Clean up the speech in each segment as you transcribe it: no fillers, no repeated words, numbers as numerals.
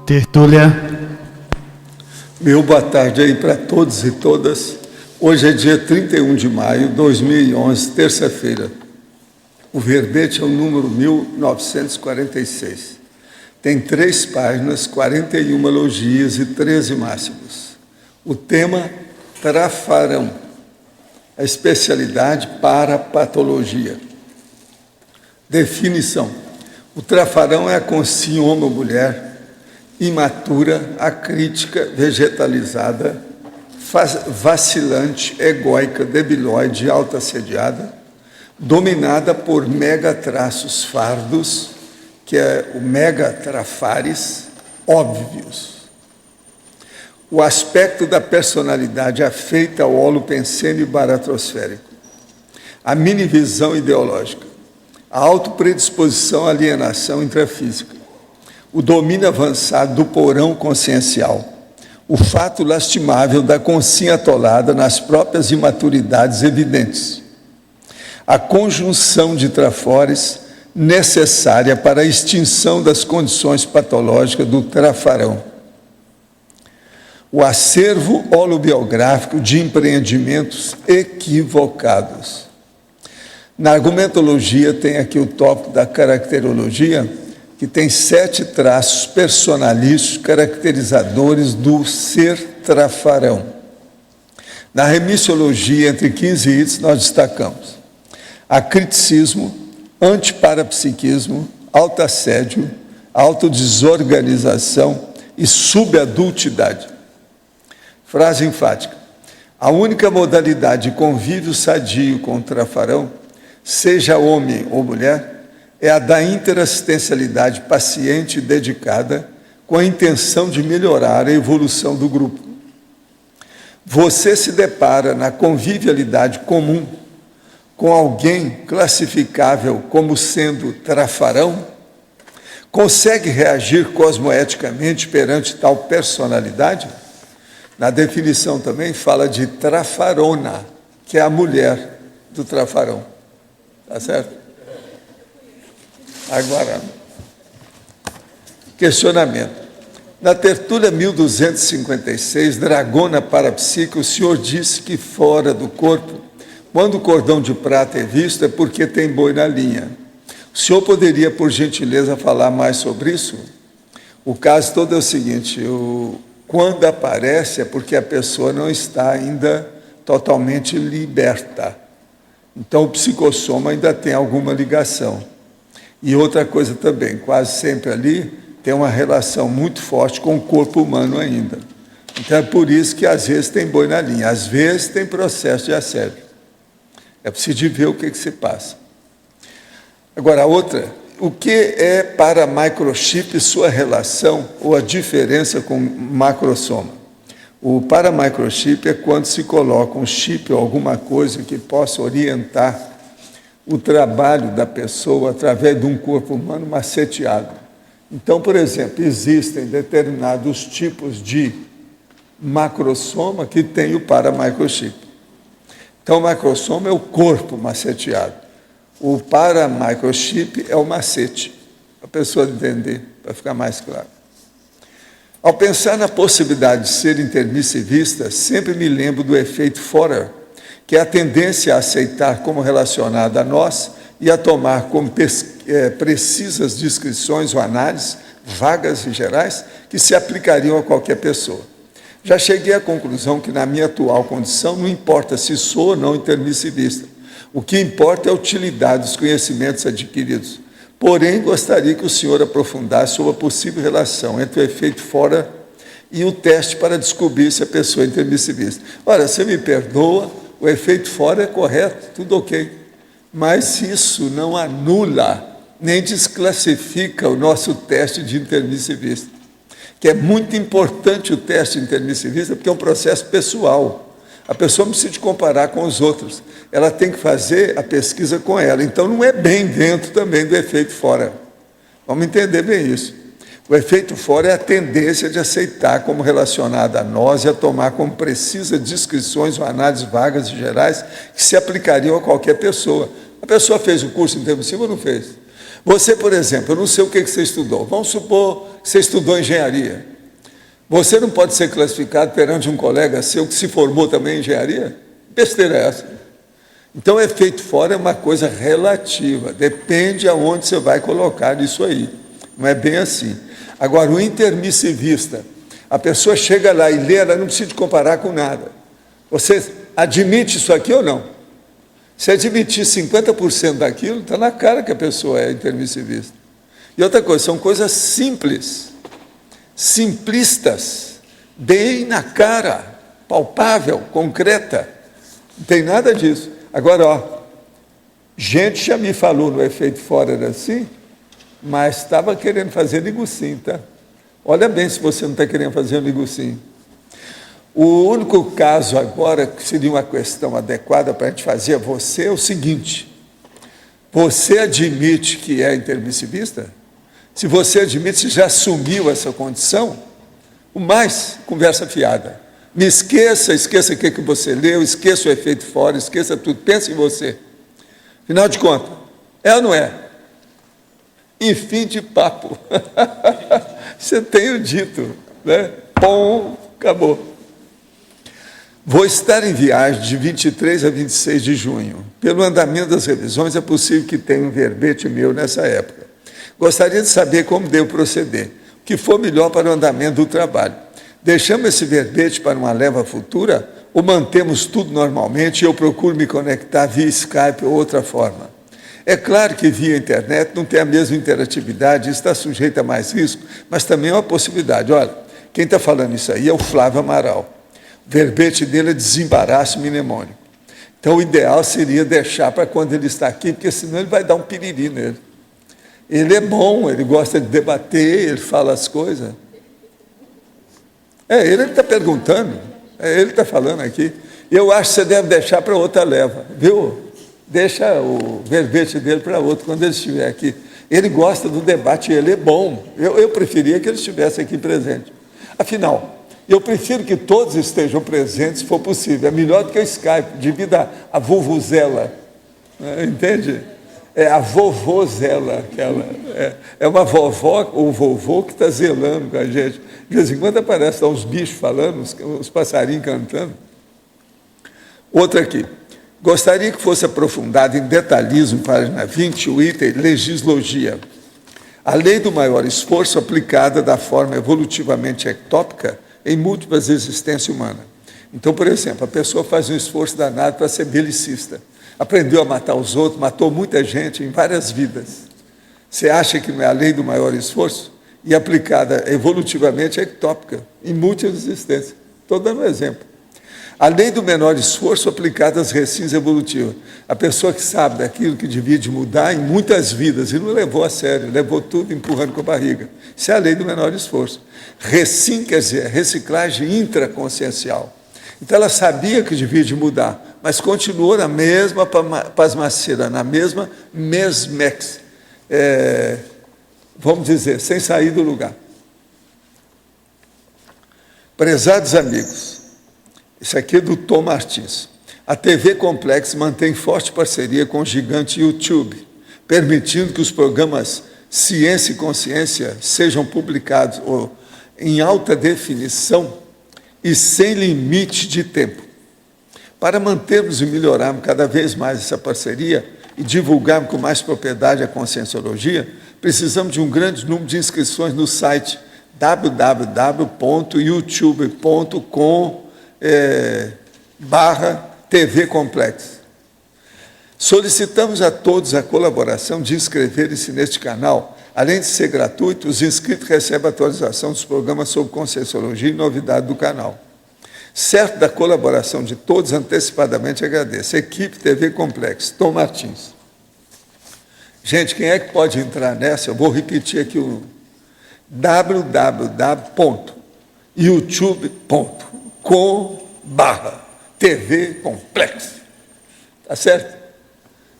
Tertúlia. Meu boa tarde aí para todos e todas. Hoje é dia 31 de maio de 2011, terça-feira. O verbete é o número 1946. Tem 3 páginas, 41 elogios e 13 máximos. O tema, trafarão. A especialidade para patologia. Definição. O trafarão é a consciência homem ou mulher imatura, acrítica, vegetalizada, vacilante, egóica, debilóide, autoassediada, dominada por megatraços fardos, que é o megatrafares, óbvios. O aspecto da personalidade afeita ao holopensênio baratrosférico. A minivisão ideológica. A autopredisposição à alienação intrafísica. O domínio avançado do porão consciencial, o fato lastimável da consciência atolada nas próprias imaturidades evidentes, a conjunção de trafores necessária para a extinção das condições patológicas do trafarão, o acervo holobiográfico de empreendimentos equivocados. Na argumentologia tem aqui o tópico da caracterologia, que tem 7 traços personalísticos caracterizadores do ser trafarão. Na remissiologia, entre 15 itens, nós destacamos acriticismo, antiparapsiquismo, autoassédio, autodesorganização e subadultidade. Frase enfática. A única modalidade de convívio sadio com o trafarão, seja homem ou mulher, é a da interassistencialidade paciente e dedicada com a intenção de melhorar a evolução do grupo. Você se depara na convivialidade comum com alguém classificável como sendo trafarão? Consegue reagir cosmoeticamente perante tal personalidade? Na definição também fala de trafarona, que é a mulher do trafarão. Tá certo? Agora, questionamento. Na tertúlia 1256, Dragona Parapsíquica, o senhor disse que fora do corpo, quando o cordão de prata é visto, é porque tem boi na linha. O senhor poderia, por gentileza, falar mais sobre isso? O caso todo é o seguinte, quando aparece é porque a pessoa não está ainda totalmente liberta. Então, o psicossoma ainda tem alguma ligação. E outra coisa também, quase sempre ali tem uma relação muito forte com o corpo humano ainda. Então é por isso que às vezes tem boi na linha, às vezes tem processo de assédio. É preciso ver o que se passa. Agora, a outra, o que é para microchip sua relação ou a diferença com macrosoma? O paramicrochip é quando se coloca um chip ou alguma coisa que possa orientar o trabalho da pessoa através de um corpo humano maceteado. Então, por exemplo, existem determinados tipos de macrosoma que tem o paramicrochip. Então, o macrosoma é o corpo maceteado. O paramicrochip é o macete, para a pessoa entender, para ficar mais claro. Ao pensar na possibilidade de ser intermissivista, sempre me lembro do efeito Forer, que é a tendência a aceitar como relacionada a nós e a tomar como precisas descrições ou análises, vagas e gerais, que se aplicariam a qualquer pessoa. Já cheguei à conclusão que, na minha atual condição, não importa se sou ou não intermissivista. O que importa é a utilidade dos conhecimentos adquiridos. Porém, gostaria que o senhor aprofundasse sobre a possível relação entre o efeito Forer e o teste para descobrir se a pessoa é intermissivista. Ora, você me perdoa, o efeito Forer é correto, tudo ok, mas isso não anula, nem desclassifica o nosso teste de intermissivista, que é muito importante o teste intermissivista, porque é um processo pessoal. A pessoa não precisa comparar com os outros, ela tem que fazer a pesquisa com ela, então não é bem dentro também do efeito Forer. Vamos entender bem isso. O efeito Forer é a tendência de aceitar como relacionada a nós e a tomar como precisa descrições ou análises vagas e gerais que se aplicariam a qualquer pessoa. A pessoa fez o curso intermissivo ou não fez? Você, por exemplo, eu não sei o que você estudou. Vamos supor Você estudou engenharia. Você não pode ser classificado perante um colega seu que se formou também em engenharia? Besteira é essa. Então, efeito fora é uma coisa relativa, depende aonde você vai colocar isso aí. Não é bem assim. Agora, o intermissivista, a pessoa chega lá e lê, ela não precisa de comparar com nada. Você admite isso aqui ou não? Se admitir 50% daquilo, está na cara que a pessoa é intermissivista. E outra coisa, são coisas simples, simplistas, bem na cara, palpável, concreta. Não tem nada disso. Agora, ó, gente já me falou no efeito fora era assim, mas estava querendo fazer ligucinho, tá? Olha bem se você não está querendo fazer um ligucinho. O único caso agora que seria uma questão adequada para a gente fazer a você é o seguinte: você admite que é intermissivista? Se você admite, se já assumiu essa condição, o mais, conversa fiada. Me esqueça o que você leu, esqueça o efeito fora, esqueça tudo, pense em você. Afinal de contas, é ou não é? E fim de papo. Você tem o dito, né? Pom, acabou. Vou estar em viagem de 23 a 26 de junho. Pelo andamento das revisões, é possível que tenha um verbete meu nessa época. Gostaria de saber como devo proceder, o que for melhor para o andamento do trabalho. Deixamos esse verbete para uma leva futura ou mantemos tudo normalmente e eu procuro me conectar via Skype ou outra forma? É claro que via internet não tem a mesma interatividade, está sujeito a mais risco, mas também é uma possibilidade. Olha, quem está falando isso aí é o Flávio Amaral. O verbete dele é desembaraço mnemônico. Então, o ideal seria deixar para quando ele está aqui, porque senão ele vai dar um piriri nele. Ele é bom, ele gosta de debater, ele fala as coisas. É ele que está perguntando, é ele que está falando aqui. Eu acho que você deve deixar para outra leva, viu? Deixa o verbete dele para outro, quando ele estiver aqui. Ele gosta do debate, ele é bom. Eu preferia que ele estivesse aqui presente. Afinal, eu prefiro que todos estejam presentes, se for possível. É melhor do que o Skype, devido à vuvuzela. Entende? É a vovozela, aquela. É uma vovó ou vovô que está zelando com a gente. De vez em quando aparecem uns bichos falando, uns passarinhos cantando. Outra aqui. Gostaria que fosse aprofundado em detalhismo, página 20, o item legislogia. A lei do maior esforço aplicada da forma evolutivamente ectópica em múltiplas existências humanas. Então, por exemplo, a pessoa faz um esforço danado para ser belicista. Aprendeu a matar os outros, matou muita gente em várias vidas. Você acha que não é a lei do maior esforço? E aplicada evolutivamente ectópica, em múltiplas existências. Estou dando um exemplo. A lei do menor esforço aplicada às recins evolutivas. A pessoa que sabe daquilo que devia de mudar em muitas vidas e não levou a sério, levou tudo empurrando com a barriga. Isso é a lei do menor esforço. Recim quer dizer reciclagem intraconsciencial. Então ela sabia que devia de mudar, mas continuou na mesma pasmaceira, na mesma mesmex, vamos dizer, sem sair do lugar. Prezados amigos, isso aqui é do Tom Martins. A TV Complex mantém forte parceria com o gigante YouTube, permitindo que os programas Ciência e Consciência sejam publicados em alta definição e sem limite de tempo. Para mantermos e melhorarmos cada vez mais essa parceria e divulgarmos com mais propriedade a conscienciologia, precisamos de um grande número de inscrições no site www.youtube.com/TV Complex. Solicitamos a todos a colaboração de inscreverem-se neste canal. Além de ser gratuito, os inscritos recebem atualização dos programas sobre conscienciologia e novidade do canal. Certo da colaboração de todos, antecipadamente agradeço. Equipe TV Complexo, Tom Martins. Gente, quem é que pode entrar nessa? Eu vou repetir aqui o www.youtube.com/TV Complexo. Tá certo?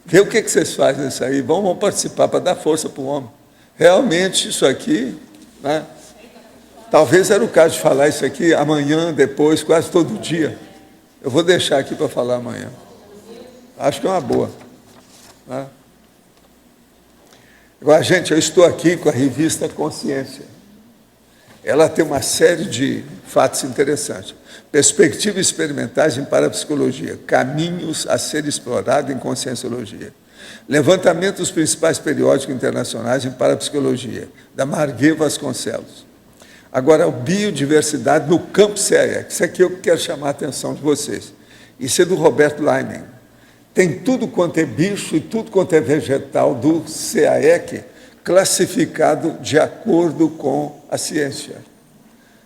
Vê o que vocês fazem nisso aí. Vamos participar para dar força para o homem. Realmente, isso aqui, né? Talvez era o caso de falar isso aqui amanhã, depois, quase todo dia. Eu vou deixar aqui para falar amanhã. Acho que é uma boa. Né? Agora, gente, eu estou aqui com a revista Consciência. ela tem uma série de fatos interessantes. Perspectivas experimentais em parapsicologia, caminhos a ser explorados em conscienciologia. Levantamento dos principais periódicos internacionais em parapsicologia, da Marguerite Vasconcelos. Agora, biodiversidade no campo CAEC. Isso aqui eu quero chamar a atenção de vocês. Isso é do Roberto Leining. Tem tudo quanto é bicho e tudo quanto é vegetal do CAEC classificado de acordo com a ciência.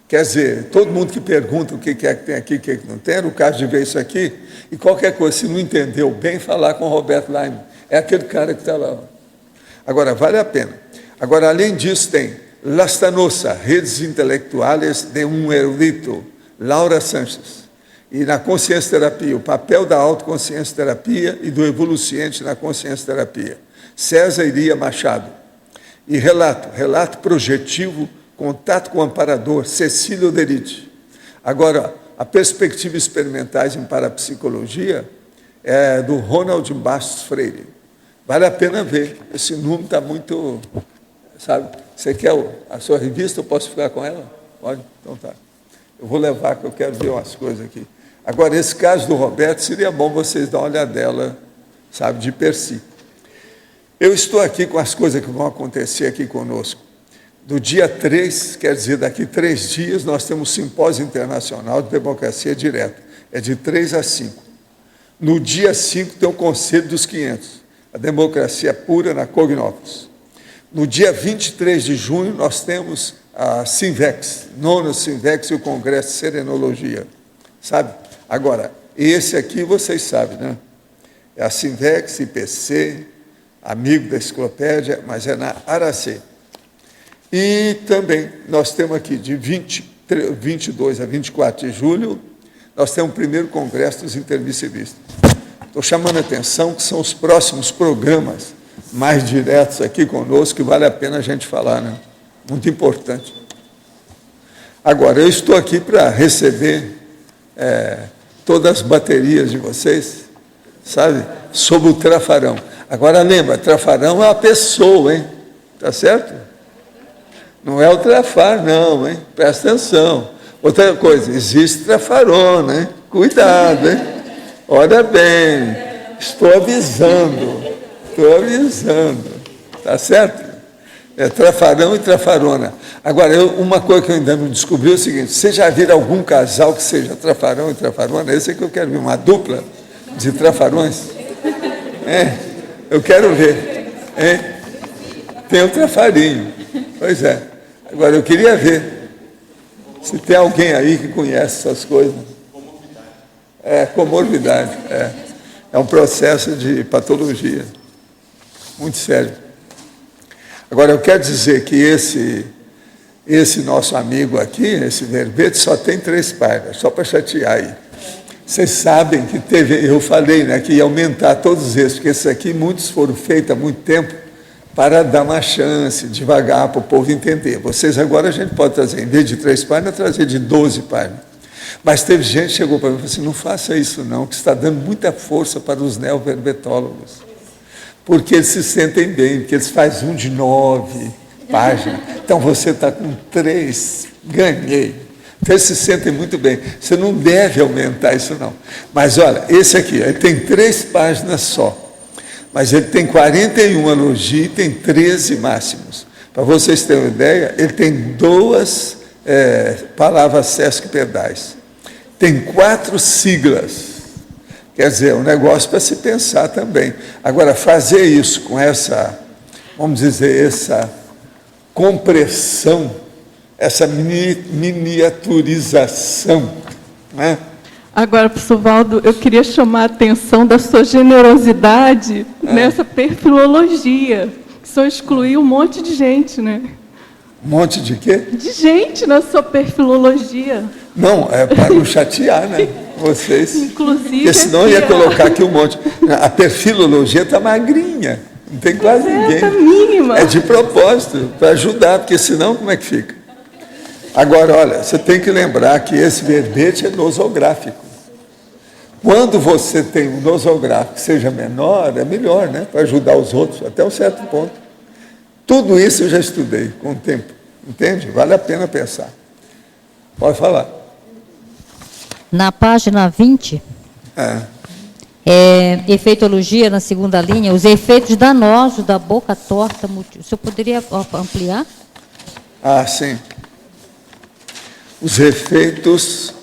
Quer dizer, todo mundo que pergunta o que é que tem aqui, o que é que não tem, era o caso de ver isso aqui, e qualquer coisa, se não entendeu bem, falar com o Roberto Leining. É aquele cara que está lá. Agora, vale a pena. Agora, além disso, tem Lastanosa, Redes Intelectuais de um Erudito, Laura Sanches. E na consciência terapia, o papel da autoconsciência terapia e do evoluciente na consciência terapia. César Iria Machado. E relato projetivo, contato com o amparador, Cecília Oderite. Agora, a perspectiva experimentais em parapsicologia é do Ronald Bastos Freire. Vale a pena ver, esse número está muito, sabe? Você quer a sua revista, eu posso ficar com ela? Pode? Então tá. Eu vou levar, que eu quero ver umas coisas aqui. Agora, esse caso do Roberto, seria bom vocês dar uma olhadela, sabe, de per si. Eu estou aqui com as coisas que vão acontecer aqui conosco. Do dia 3, quer dizer, daqui 3 dias, nós temos Simpósio Internacional de Democracia Direta. É de 3 a 5. No dia 5 tem o Conselho dos 500, a democracia pura na Cognópolis. No dia 23 de junho, nós temos a Sinvex, 9º Sinvex e o Congresso de Serenologia. Sabe? Agora, esse aqui vocês sabem, né? É a Sinvex, IPC, amigo da enciclopédia, mas é na Aracê. E também nós temos aqui, de 22 a 24 de julho, nós temos o primeiro Congresso dos Intermissivistas. Estou chamando a atenção que são os próximos programas mais diretos aqui conosco, que vale a pena a gente falar, né? Muito importante. Agora, eu estou aqui para receber todas as baterias de vocês, sabe? Sobre o Trafarão. Agora, lembra, Trafarão é uma pessoa, hein? Tá certo? Não é o Trafar, não, hein? Presta atenção. Outra coisa, existe Trafarona, hein? Cuidado, hein? Olha bem, estou avisando, tá certo? É Trafarão e Trafarona. Agora, uma coisa que eu ainda não descobri é o seguinte: você já viram algum casal que seja Trafarão e Trafarona? Esse é que eu quero ver, uma dupla de Trafarões. Eu quero ver. Tem o Trafarinho. Pois é. Agora, eu queria ver se tem alguém aí que conhece essas coisas. Comorbidade. É um processo de patologia. Muito sério. Agora, eu quero dizer que esse nosso amigo aqui, esse verbete, só tem 3 páginas, só para chatear aí. Vocês sabem que eu falei, né, que ia aumentar todos esses, porque esses aqui, muitos foram feitos há muito tempo, para dar uma chance, devagar, para o povo entender. Vocês agora a gente pode trazer, em vez de 3 páginas, trazer de 12 páginas. Mas teve gente que chegou para mim e falou assim: não faça isso não, que está dando muita força para os neoverbetólogos. Porque eles se sentem bem, porque eles fazem um de 9 páginas. Então você está com 3, ganhei. Então eles se sentem muito bem. Você não deve aumentar isso não. Mas olha, esse aqui, ele tem 3 páginas só. Mas ele tem 41 elogios e tem 13 máximos. Para vocês terem uma ideia, ele tem 2 palavras sesquipedais. Tem 4 siglas. Quer dizer, é um negócio para se pensar também. Agora, fazer isso com essa, vamos dizer, essa compressão, essa miniaturização, né? Agora, professor Valdo, eu queria chamar a atenção da sua generosidade nessa perfilologia, que só excluiu um monte de gente, né? Um monte de quê? De gente na sua perfilologia. Não, é para não chatear, né? Vocês. Inclusive. Porque senão ia colocar aqui um monte. A perfilologia está magrinha, não tem quase ninguém. Está mínima. É de propósito, para ajudar, porque senão como é que fica? Agora, olha, você tem que lembrar que esse verbete é nosográfico. Quando você tem um nosográfico que seja menor, é melhor, né? Para ajudar os outros, até um certo ponto. Tudo isso eu já estudei com o tempo, Entende? Vale a pena pensar. Pode falar. Na página 20, efeitologia, na segunda linha, os efeitos danosos da boca torta. O senhor poderia ampliar? Ah, sim. Os efeitos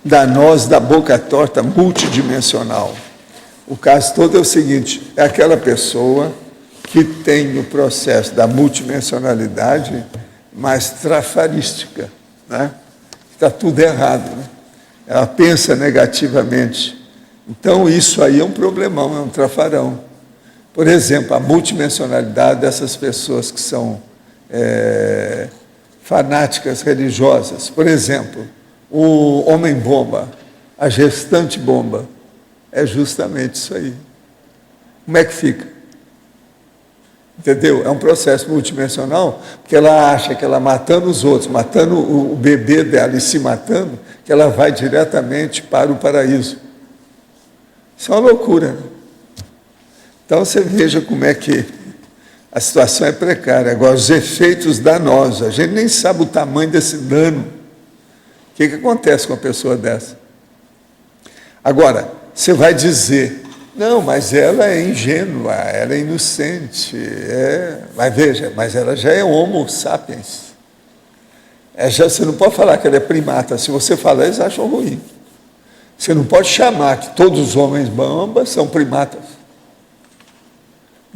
danosos da boca torta multidimensional. O caso todo é o seguinte, é aquela pessoa que tem o processo da multidimensionalidade mais trafarística, né? Está tudo errado, né? Ela pensa negativamente. Então, isso aí é um problemão, é um trafarão. Por exemplo, a multidimensionalidade dessas pessoas que são fanáticas religiosas. Por exemplo, o homem-bomba, a gestante-bomba, é justamente isso aí. Como é que fica? Entendeu? É um processo multidimensional, porque ela acha que ela matando os outros, matando o bebê dela e se matando, que ela vai diretamente para o paraíso. Isso é uma loucura, né? Então você veja como é que a situação é precária. Agora, os efeitos danosos, a gente nem sabe o tamanho desse dano. O que acontece com uma pessoa dessa? Agora, você vai dizer, não, mas ela é ingênua, ela é inocente, mas veja, mas ela já é homo sapiens. Você não pode falar que ela é primata, se você falar, eles acham ruim. Você não pode chamar que todos os homens bambas são primatas.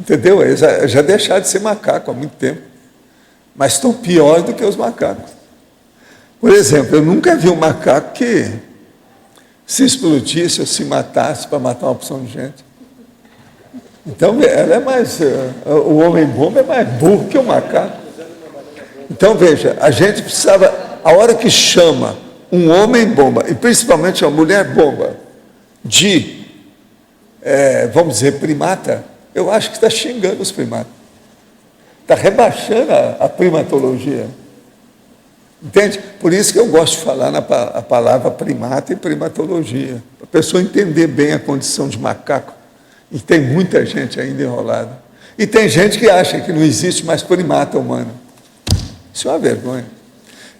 Entendeu? Eles já deixaram de ser macaco há muito tempo, mas estão piores do que os macacos. Por exemplo, eu nunca vi um macaco que se explodisse ou se matasse para matar uma opção de gente. Então, ela é mais... o homem-bomba é mais burro que o macaco. Então, veja, a gente precisava... A hora que chama um homem-bomba, e principalmente uma mulher-bomba, de, vamos dizer, primata, eu acho que está xingando os primatas. Está rebaixando a primatologia. Entende? Por isso que eu gosto de falar a palavra primata e primatologia, para a pessoa entender bem a condição de macaco. E tem muita gente ainda enrolada. E tem gente que acha que não existe mais primata humano. Isso é uma vergonha.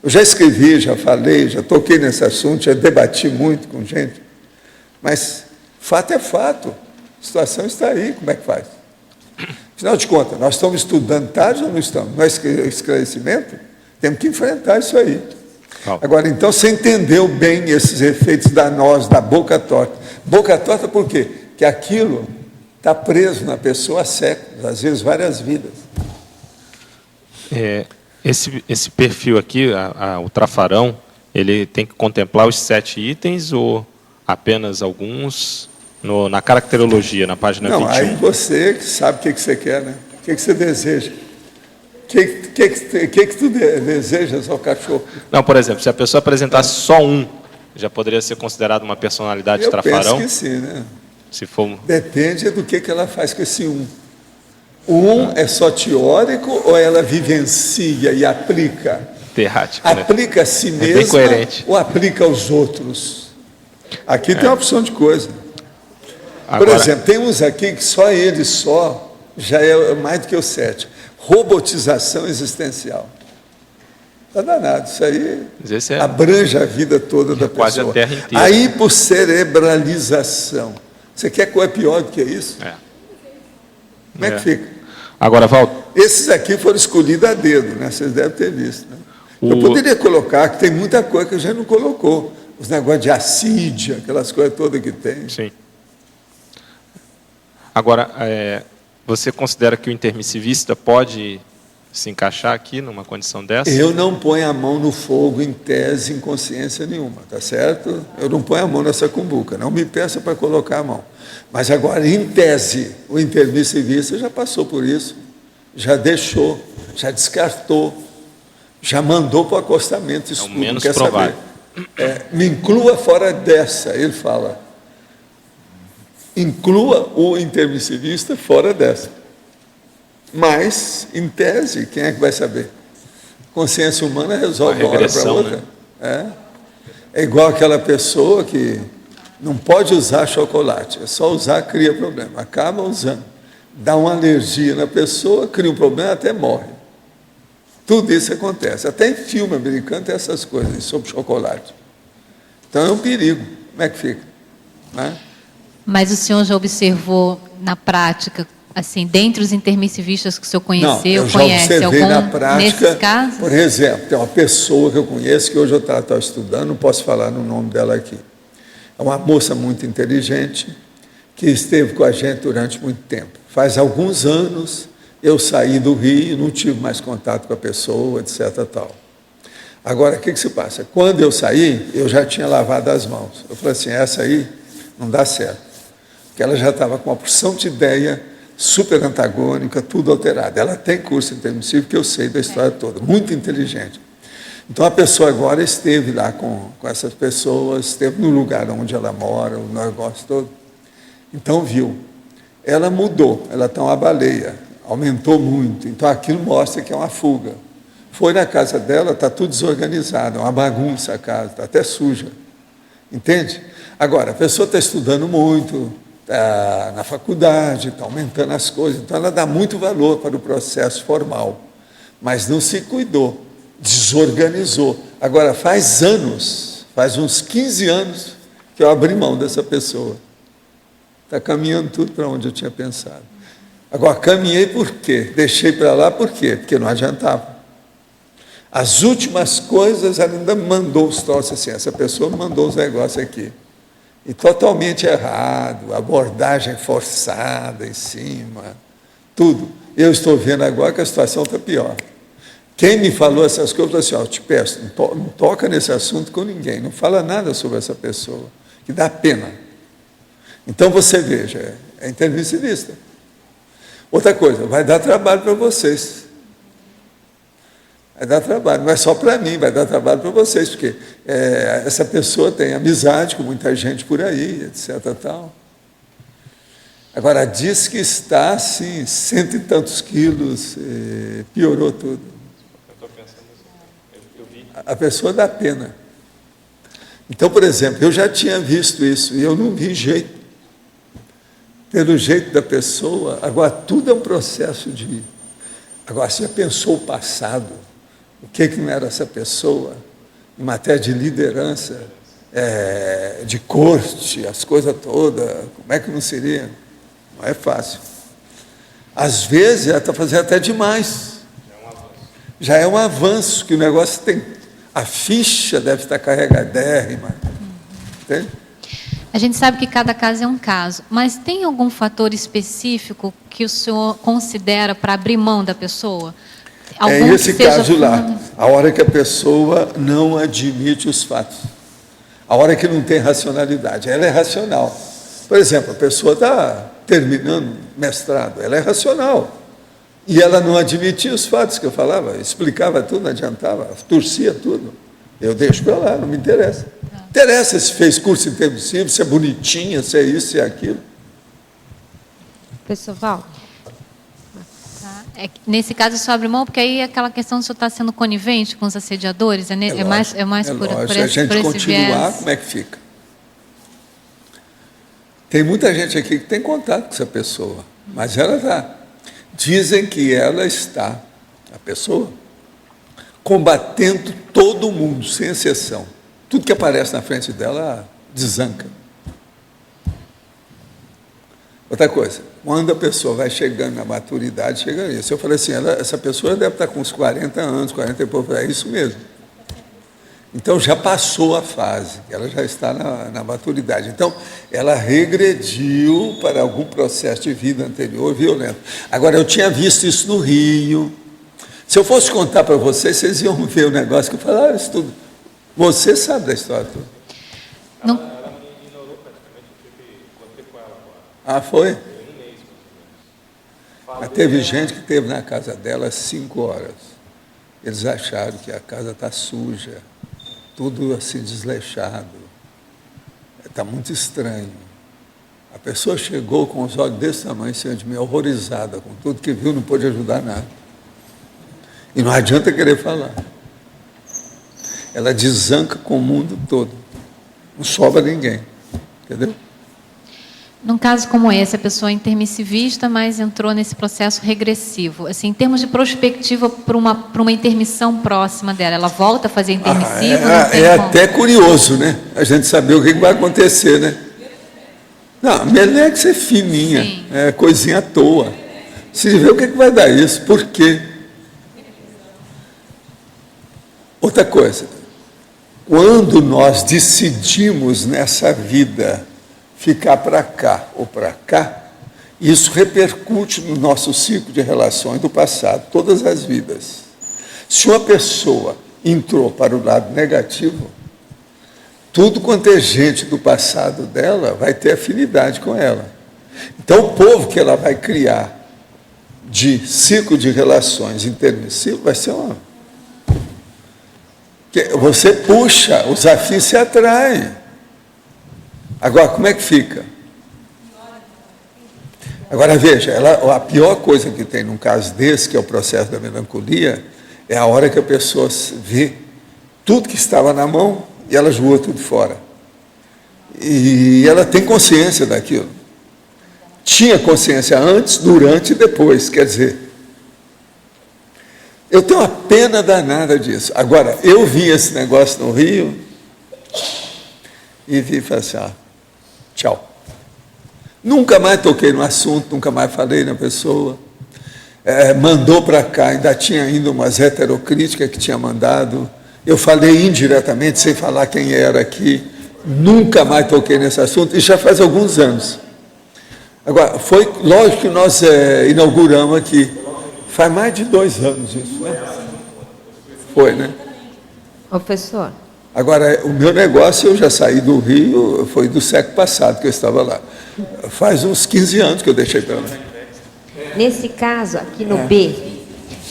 Eu já escrevi, já falei, já toquei nesse assunto, já debati muito com gente. Mas fato é fato. A situação está aí, como é que faz? Afinal de contas, nós estamos estudando tarde ou não estamos? Não é esclarecimento? Temos que enfrentar isso aí. Agora, então, você entendeu bem esses efeitos danosos da boca torta. Boca torta por quê? Porque aquilo está preso na pessoa há séculos, às vezes várias vidas. Esse perfil aqui, o trafarão, ele tem que contemplar os 7 itens ou apenas alguns na caracterologia, na página 21? Não, aí você que sabe o que você quer, né? O que você deseja. O que tu deseja, seu cachorro? Não, por exemplo, se a pessoa apresentasse só um, já poderia ser considerado uma personalidade trafarão? Eu penso que sim, né? Se for... Depende do que ela faz com esse um. O é só teórico ou ela vivencia e aplica? Terrático, aplica a si mesma bem coerente. Ou aplica aos outros? Aqui tem uma opção de coisa. Agora... Por exemplo, tem uns aqui que só ele já é mais do que o 7. Robotização existencial. Está danado, isso aí abrange a vida toda da pessoa. Quase a Terra inteira. A hiposcerebralização. Você quer coisa pior do que isso? Como é que fica? Agora, Valdo... Esses aqui foram escolhidos a dedo, né? Vocês devem ter visto. Né? Eu poderia colocar, que tem muita coisa que a gente não colocou. Os negócios de assídia, aquelas coisas todas que tem. Sim. Agora, você considera que o intermissivista pode se encaixar aqui numa condição dessa? Eu não ponho a mão no fogo em tese, em consciência nenhuma, tá certo? Eu não ponho a mão nessa cumbuca, não me peça para colocar a mão. Mas agora, em tese, o intermissivista já passou por isso, já deixou, já descartou, já mandou para o acostamento. Isso é o menos provável. Me inclua fora dessa, ele fala. Inclua o intermissivista fora dessa. Mas, em tese, quem é que vai saber? Consciência humana resolve uma hora para outra. Né? É igual aquela pessoa que não pode usar chocolate, é só usar, cria problema. Acaba usando. Dá uma alergia na pessoa, cria um problema, até morre. Tudo isso acontece. Até em filme americano tem essas coisas sobre chocolate. Então é um perigo. Como é que fica? Né? Mas o senhor já observou na prática, assim, dentre os intermissivistas que o senhor conheceu, Não, eu já conhece observei algum na prática, nesses casos? por exemplo, tem uma pessoa que eu conheço, que hoje eu estava estudando, não posso falar no nome dela aqui. É uma moça muito inteligente, que esteve com a gente durante muito tempo. Faz alguns anos eu saí do Rio, não tive mais contato com a pessoa, etc. Tal. Agora, o que se passa? Quando eu saí, eu já tinha lavado as mãos. Eu falei assim, essa aí não dá certo. Porque ela já estava com uma porção de ideia super antagônica, tudo alterado. Ela tem curso intermissivo, que eu sei da história toda, muito inteligente. Então, a pessoa agora esteve lá com essas pessoas, esteve no lugar onde ela mora, o negócio todo. Então, viu. Ela mudou, ela está uma baleia, aumentou muito. Então, aquilo mostra que é uma fuga. Foi na casa dela, está tudo desorganizado, é uma bagunça a casa, está até suja. Entende? Agora, a pessoa está estudando muito, está na faculdade, está aumentando as coisas, então ela dá muito valor para o processo formal, mas não se cuidou, desorganizou. Agora, faz anos, faz uns 15 anos que eu abri mão dessa pessoa. Está caminhando tudo para onde eu tinha pensado. Agora, caminhei por quê? Deixei para lá por quê? Porque não adiantava. As últimas coisas, ela ainda mandou os troços assim, essa pessoa mandou os negócios aqui. E totalmente errado, abordagem forçada em cima, tudo. Eu estou vendo agora que a situação está pior. Quem me falou essas coisas, falou assim, ó, eu te peço, não toca nesse assunto com ninguém, não fala nada sobre essa pessoa, que dá pena. Então você veja, é intermissivista. Outra coisa, vai dar trabalho para vocês. Vai dar trabalho, não é só para mim, vai dar trabalho para vocês, porque essa pessoa tem amizade com muita gente por aí, etc. Tal. Agora, diz que está, assim, 100 e tantos quilos, piorou tudo. A pessoa dá pena. Então, por exemplo, eu já tinha visto isso, e eu não vi jeito. Pelo jeito da pessoa, agora tudo é um processo de... Agora, você já pensou o passado? O que não era essa pessoa, em matéria de liderança, de corte, as coisas todas, como é que não seria? Não é fácil. Às vezes, ela está fazendo até demais. Já é um avanço, que o negócio tem... A ficha deve estar carregadérrima. Entende? A gente sabe que cada caso é um caso, mas tem algum fator específico que o senhor considera para abrir mão da pessoa? É esse caso lá, a hora que a pessoa não admite os fatos, a hora que não tem racionalidade, ela é racional. Por exemplo, a pessoa está terminando mestrado, ela é racional, e ela não admitia os fatos que eu falava, explicava tudo, não adiantava, torcia tudo. Eu deixo para lá, não me interessa. Interessa se fez curso intermissivo, se é bonitinha, se é isso, se é aquilo. Professor Val? Nesse caso, o senhor abre mão, porque aí aquela questão do senhor está sendo conivente com os assediadores, é mais por esse, a gente continuar, viés. como é que fica? Tem muita gente aqui que tem contato com essa pessoa, mas ela está. Dizem que ela está, a pessoa, combatendo todo mundo, sem exceção. Tudo que aparece na frente dela desanca. Outra coisa, quando a pessoa vai chegando na maturidade, chega a isso. Eu falei assim, essa pessoa deve estar com uns 40 anos, 40 e pouco, é isso mesmo. Então, já passou a fase, ela já está na maturidade. Então, ela regrediu para algum processo de vida anterior violento. Agora, eu tinha visto isso no Rio. Se eu fosse contar para vocês, vocês iam ver o negócio que eu falava, isso tudo. Você sabe da história toda. Não. Ah, foi? Mas teve gente que esteve na casa dela 5 horas. Eles acharam que a casa está suja, tudo assim desleixado. Está muito estranho. A pessoa chegou com os olhos desse tamanho em cima de mim, horrorizada com tudo que viu, não pôde ajudar nada. E não adianta querer falar. Ela desanca com o mundo todo. Não sobra ninguém. Entendeu? Num caso como esse, a pessoa é intermissivista, mas entrou nesse processo regressivo. Assim, em termos de perspectiva para uma intermissão próxima dela, ela volta a fazer intermissivo? É até curioso, né? A gente saber o que vai acontecer, né? Não, melhor é que ser fininha, é coisinha à toa. Se vê o que vai dar isso, por quê? Outra coisa, quando nós decidimos nessa vida ficar para cá ou para cá, isso repercute no nosso ciclo de relações do passado, todas as vidas. Se uma pessoa entrou para o lado negativo, tudo quanto é gente do passado dela vai ter afinidade com ela. Então, o povo que ela vai criar de ciclo de relações intermissivo vai ser uma... Você puxa, os afins se atraem. Agora, como é que fica? Agora, veja, a pior coisa que tem num caso desse, que é o processo da melancolia, é a hora que a pessoa vê tudo que estava na mão e ela jogou tudo fora. E ela tem consciência daquilo. Tinha consciência antes, durante e depois, quer dizer... Eu tenho uma pena danada disso. Agora, eu vi esse negócio no Rio e vi e falei assim, tchau. Nunca mais toquei no assunto, nunca mais falei na pessoa. Mandou para cá, ainda tinha ainda umas heterocríticas que tinha mandado. Eu falei indiretamente, sem falar quem era aqui. Nunca mais toquei nesse assunto, e já faz alguns anos. Agora, foi lógico que nós inauguramos aqui. Faz mais de 2 anos isso, né? Foi, né? Professor. Agora, o meu negócio, eu já saí do Rio, foi do século passado que eu estava lá. Faz uns 15 anos que eu deixei para lá. Nesse caso, aqui no B,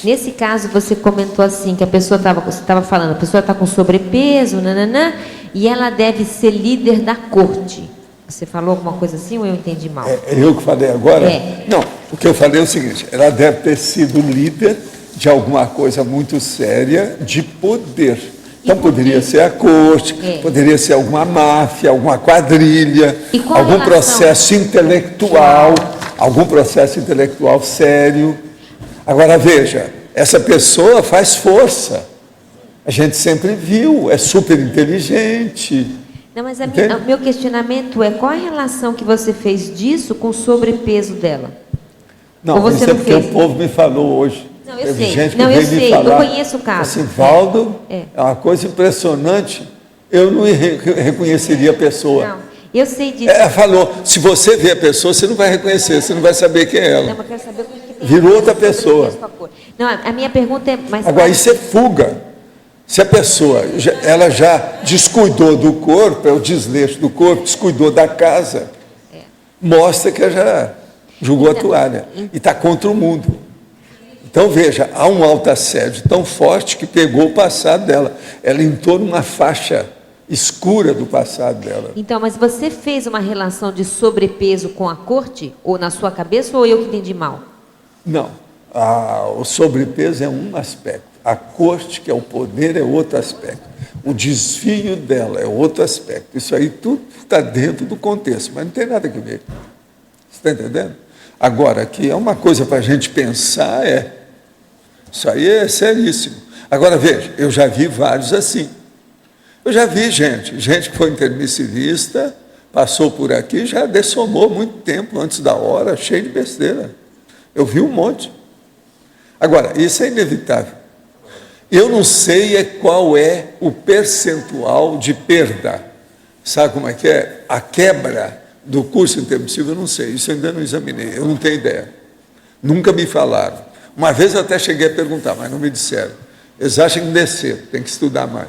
nesse caso você comentou assim, que a pessoa você estava falando, a pessoa está com sobrepeso, nananã, e ela deve ser líder da corte. Você falou alguma coisa assim ou eu entendi mal? Eu que falei agora? Não, o que eu falei é o seguinte, ela deve ter sido líder de alguma coisa muito séria de poder. Então poderia ser a corte, poderia ser alguma máfia, alguma quadrilha, algum processo intelectual, sério. Agora veja, essa pessoa faz força. A gente sempre viu, é super inteligente. Não, mas o meu questionamento é qual a relação que você fez disso com o sobrepeso dela? Não, você isso é porque o povo me falou hoje. Não, eu sei. Não, eu sei, eu conheço o caso. Assim, Valdo, é uma coisa impressionante. Eu não reconheceria a pessoa. Não, eu sei disso. Ela falou, se você vê a pessoa, você não vai reconhecer, você não vai saber quem é ela. Não, mas eu quero saber o que tem. Virou outra pessoa. Não, a minha pergunta é... Agora, isso é fuga. Se a pessoa, ela já descuidou do corpo, é o desleixo do corpo, descuidou da casa, mostra que ela já jogou a toalha e está contra o mundo. Então, veja, há um autoassédio tão forte que pegou o passado dela. Ela entrou numa faixa escura do passado dela. Então, mas você fez uma relação de sobrepeso com a corte? Ou na sua cabeça, ou eu que entendi mal? Não. O sobrepeso é um aspecto. A corte, que é o poder, é outro aspecto. O desvio dela é outro aspecto. Isso aí tudo está dentro do contexto, mas não tem nada a ver. Você está entendendo? Agora, que é uma coisa para a gente pensar, isso aí é seríssimo. Agora, veja, eu já vi vários assim. Eu já vi gente que foi intermissivista, passou por aqui, já dessomou muito tempo antes da hora, cheio de besteira. Eu vi um monte. Agora, isso é inevitável. Eu não sei qual é o percentual de perda. Sabe como é que é? A quebra do curso intermissivo, eu não sei. Isso eu ainda não examinei, eu não tenho ideia. Nunca me falaram. Uma vez eu até cheguei a perguntar, mas não me disseram. Eles acham que descer, tem que estudar mais.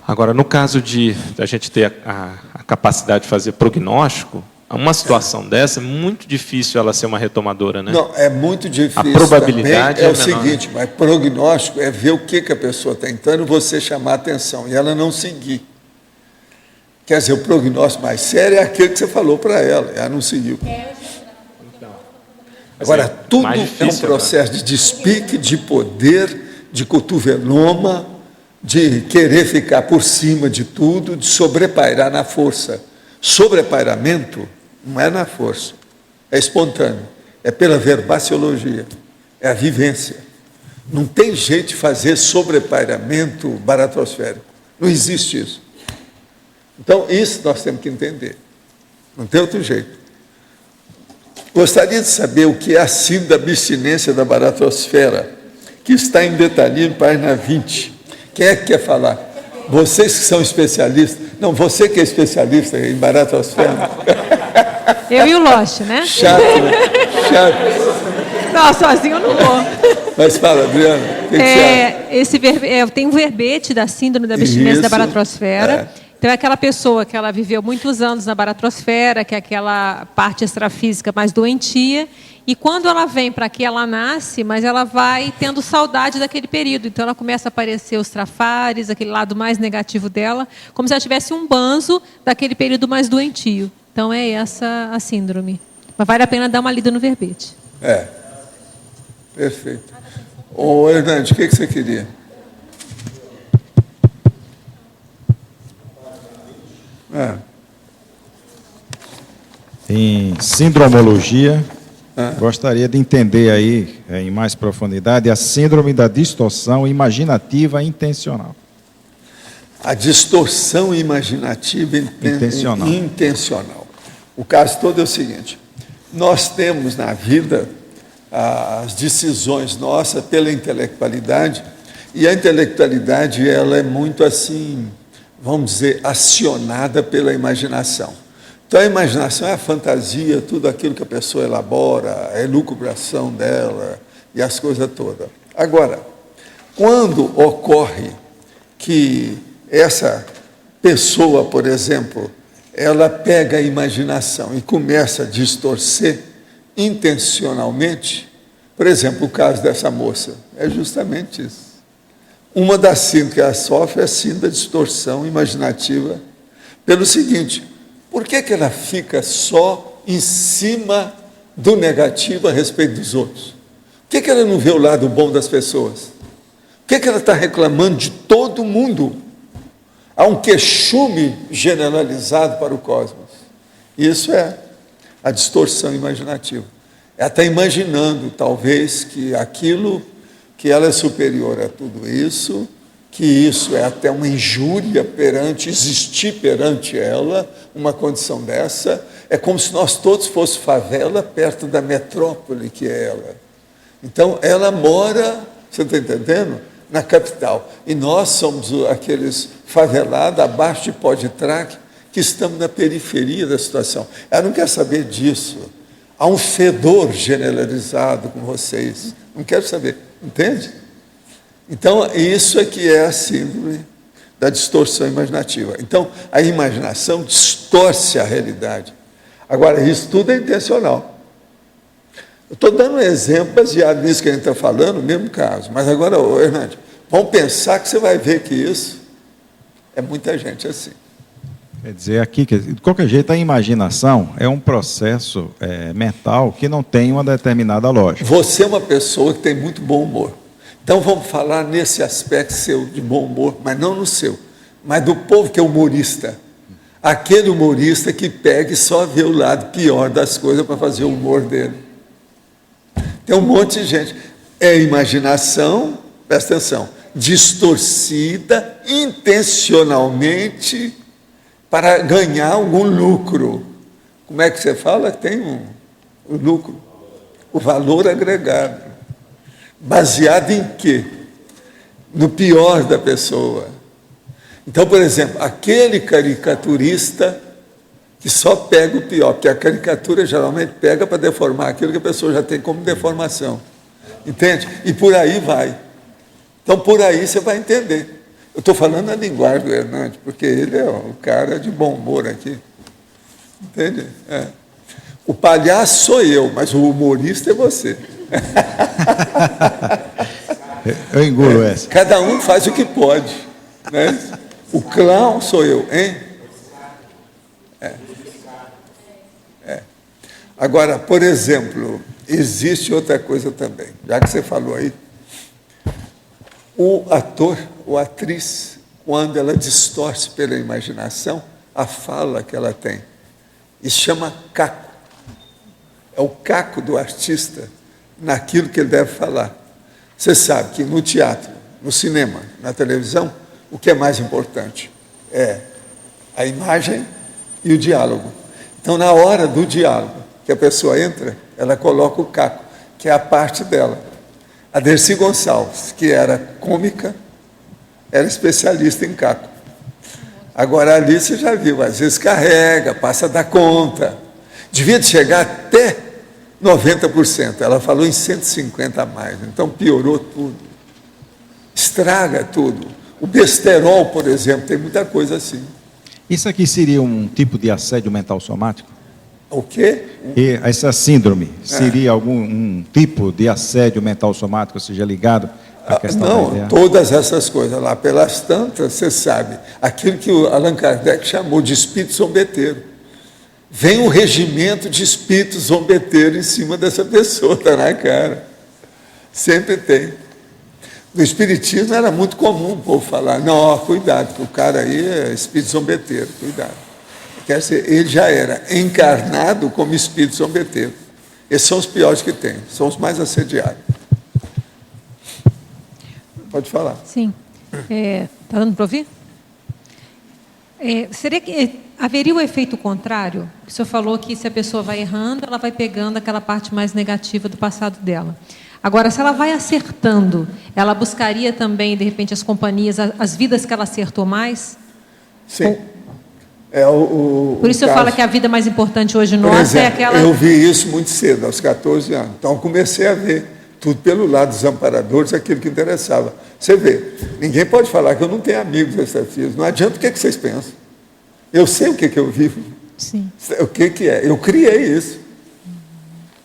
Agora, no caso de a gente ter a capacidade de fazer prognóstico, uma situação dessa é muito difícil ela ser uma retomadora, né? Não, é muito difícil. A probabilidade é o seguinte, mas prognóstico é ver o que a pessoa está tentando, você chamar a atenção e ela não seguir. Quer dizer, o prognóstico mais sério é aquele que você falou para ela não seguiu. Agora, tudo é um processo de despique, de poder, de cotoveloma, de querer ficar por cima de tudo, de sobrepairar na força. Sobrepairamento Não é na força, é espontâneo, é pela verbaciologia, é a vivência. Não tem jeito de fazer sobrepairamento baratrosférico, não existe isso. Então, isso nós temos que entender, não tem outro jeito. Gostaria de saber o que é a síndrome da abstinência da baratrosfera, que está em detalhe, página 20. Quem é que quer falar? Vocês que são especialistas. Não, você que é especialista em baratrosfera. Eu e o Loche, né? Chato, né? Chato. Não, sozinho eu não vou. Mas fala, Adriana, o que você acha? Tem um verbete da síndrome da abstinência da Isso, baratrosfera. Então, é aquela pessoa que ela viveu muitos anos na baratrosfera, que é aquela parte extrafísica mais doentia, e quando ela vem para aqui, ela nasce, mas ela vai tendo saudade daquele período. Então, ela começa a aparecer os trafares, aquele lado mais negativo dela, como se ela tivesse um banzo daquele período mais doentio. Então, é essa a síndrome. Mas vale a pena dar uma lida no verbete. Perfeito. Ô, Hernandes, o que você queria? Em sindromologia, gostaria de entender aí, em mais profundidade, a síndrome da distorção imaginativa intencional. A distorção imaginativa intencional. O caso todo é o seguinte: nós temos na vida as decisões nossas pela intelectualidade, e a intelectualidade ela é muito assim, vamos dizer, acionada pela imaginação. Então, a imaginação é a fantasia, tudo aquilo que a pessoa elabora, a elucubração dela e as coisas todas. Agora, quando ocorre que essa pessoa, por exemplo, ela pega a imaginação e começa a distorcer intencionalmente, por exemplo, o caso dessa moça, é justamente isso. Uma das síndromes que ela sofre é a síndrome da distorção imaginativa, pelo seguinte: por que ela fica só em cima do negativo a respeito dos outros? Por que ela não vê o lado bom das pessoas? Por que ela está reclamando de todo mundo? Há um queixume generalizado para o cosmos. Isso é a distorção imaginativa. Ela está imaginando, talvez, que aquilo, que ela é superior a tudo isso, que isso é até uma injúria perante, existir perante ela, uma condição dessa, é como se nós todos fôssemos favela perto da metrópole que é ela. Então, ela mora, você está entendendo? Na capital. E nós somos aqueles favelados, abaixo de pó de traque, que estamos na periferia da situação. Ela não quer saber disso. Há um fedor generalizado com vocês. Não quero saber. Entende? Então, isso é que é a síndrome da distorção imaginativa. Então, a imaginação distorce a realidade. Agora, isso tudo é intencional. Eu estou dando um exemplo baseado nisso que a gente está falando, no mesmo caso. Mas agora, Hernandes, vamos pensar que você vai ver que isso é muita gente assim. Quer dizer, aqui, de qualquer jeito, a imaginação é um processo mental que não tem uma determinada lógica. Você é uma pessoa que tem muito bom humor. Então, vamos falar nesse aspecto seu de bom humor, mas não no seu, mas do povo que é humorista. Aquele humorista que pega e só vê o lado pior das coisas para fazer o humor dele. Tem um monte de gente. É imaginação, presta atenção, distorcida intencionalmente para ganhar algum lucro. Como é que você fala? Tem um lucro, o valor agregado. Baseado em quê? No pior da pessoa. Então, por exemplo, aquele caricaturista que só pega o pior, porque a caricatura geralmente pega para deformar aquilo que a pessoa já tem como deformação. Entende? E por aí vai. Então, por aí você vai entender. Eu estou falando a linguagem do Hernandes, porque ele é o cara de bom humor aqui. Entende? O palhaço sou eu, mas o humorista é você. Eu engulo essa. Cada um faz o que pode, né? O clown sou eu, hein? Agora, por exemplo, existe outra coisa também, já que você falou aí. O ator ou atriz, quando ela distorce pela imaginação a fala que ela tem, Isso chama caco. É o caco do artista naquilo que ele deve falar. Você sabe que no teatro, no cinema, na televisão, o que é mais importante é a imagem e o diálogo. Então, na hora do diálogo, que a pessoa entra, ela coloca o caco, que é a parte dela. A Dercy Gonçalves, que era cômica, era especialista em caco. Agora, ali você já viu, às vezes carrega, passa da conta. Devia de chegar até 90%. Ela falou em 150 a mais. Então, piorou tudo. Estraga tudo. O besterol, por exemplo, tem muita coisa assim. Isso aqui seria um tipo de assédio mental somático? O quê? E essa síndrome seria um tipo de assédio mental somático, seja ligado à questão da ideia? Não, todas essas coisas lá, pelas tantas, você sabe, aquilo que o Allan Kardec chamou de espírito zombeteiro. Vem um regimento de espírito zombeteiro em cima dessa pessoa, está na cara. Sempre tem. No espiritismo era muito comum o povo falar, não, ó, cuidado, que o cara aí é espírito zombeteiro, cuidado. Quer dizer, ele já era encarnado como espírito zombeteiro. Esses são os piores que tem, são os mais assediados. Pode falar. Sim. Está dando para ouvir? Seria que haveria o efeito contrário? O senhor falou que se a pessoa vai errando, ela vai pegando aquela parte mais negativa do passado dela. Agora, se ela vai acertando, ela buscaria também, de repente, as companhias, as vidas que ela acertou mais? Sim. Por isso eu falo que a vida mais importante hoje nossa é aquela... Eu vi isso muito cedo, aos 14 anos. Então, eu comecei a ver tudo pelo lado dos amparadores, aquilo que interessava. Você vê, ninguém pode falar que eu não tenho amigos extrafísicos. Não adianta o que vocês pensam. Eu sei o que eu vivo. Sim. O que é. Eu criei isso.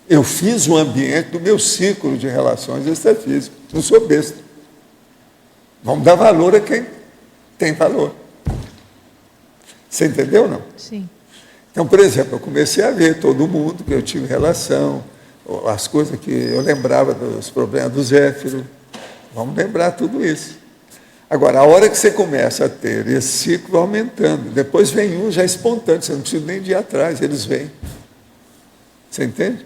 Eu fiz um ambiente do meu círculo de relações extrafísicas. Não sou besta. Vamos dar valor a quem tem valor. Você entendeu ou não? Sim. Então, por exemplo, eu comecei a ver todo mundo que eu tive relação, as coisas que eu lembrava dos problemas do Zéfiro. Vamos lembrar tudo isso. Agora, a hora que você começa a ter esse ciclo aumentando, depois vem um já espontâneo, você não precisa nem de ir atrás, eles vêm. Você entende?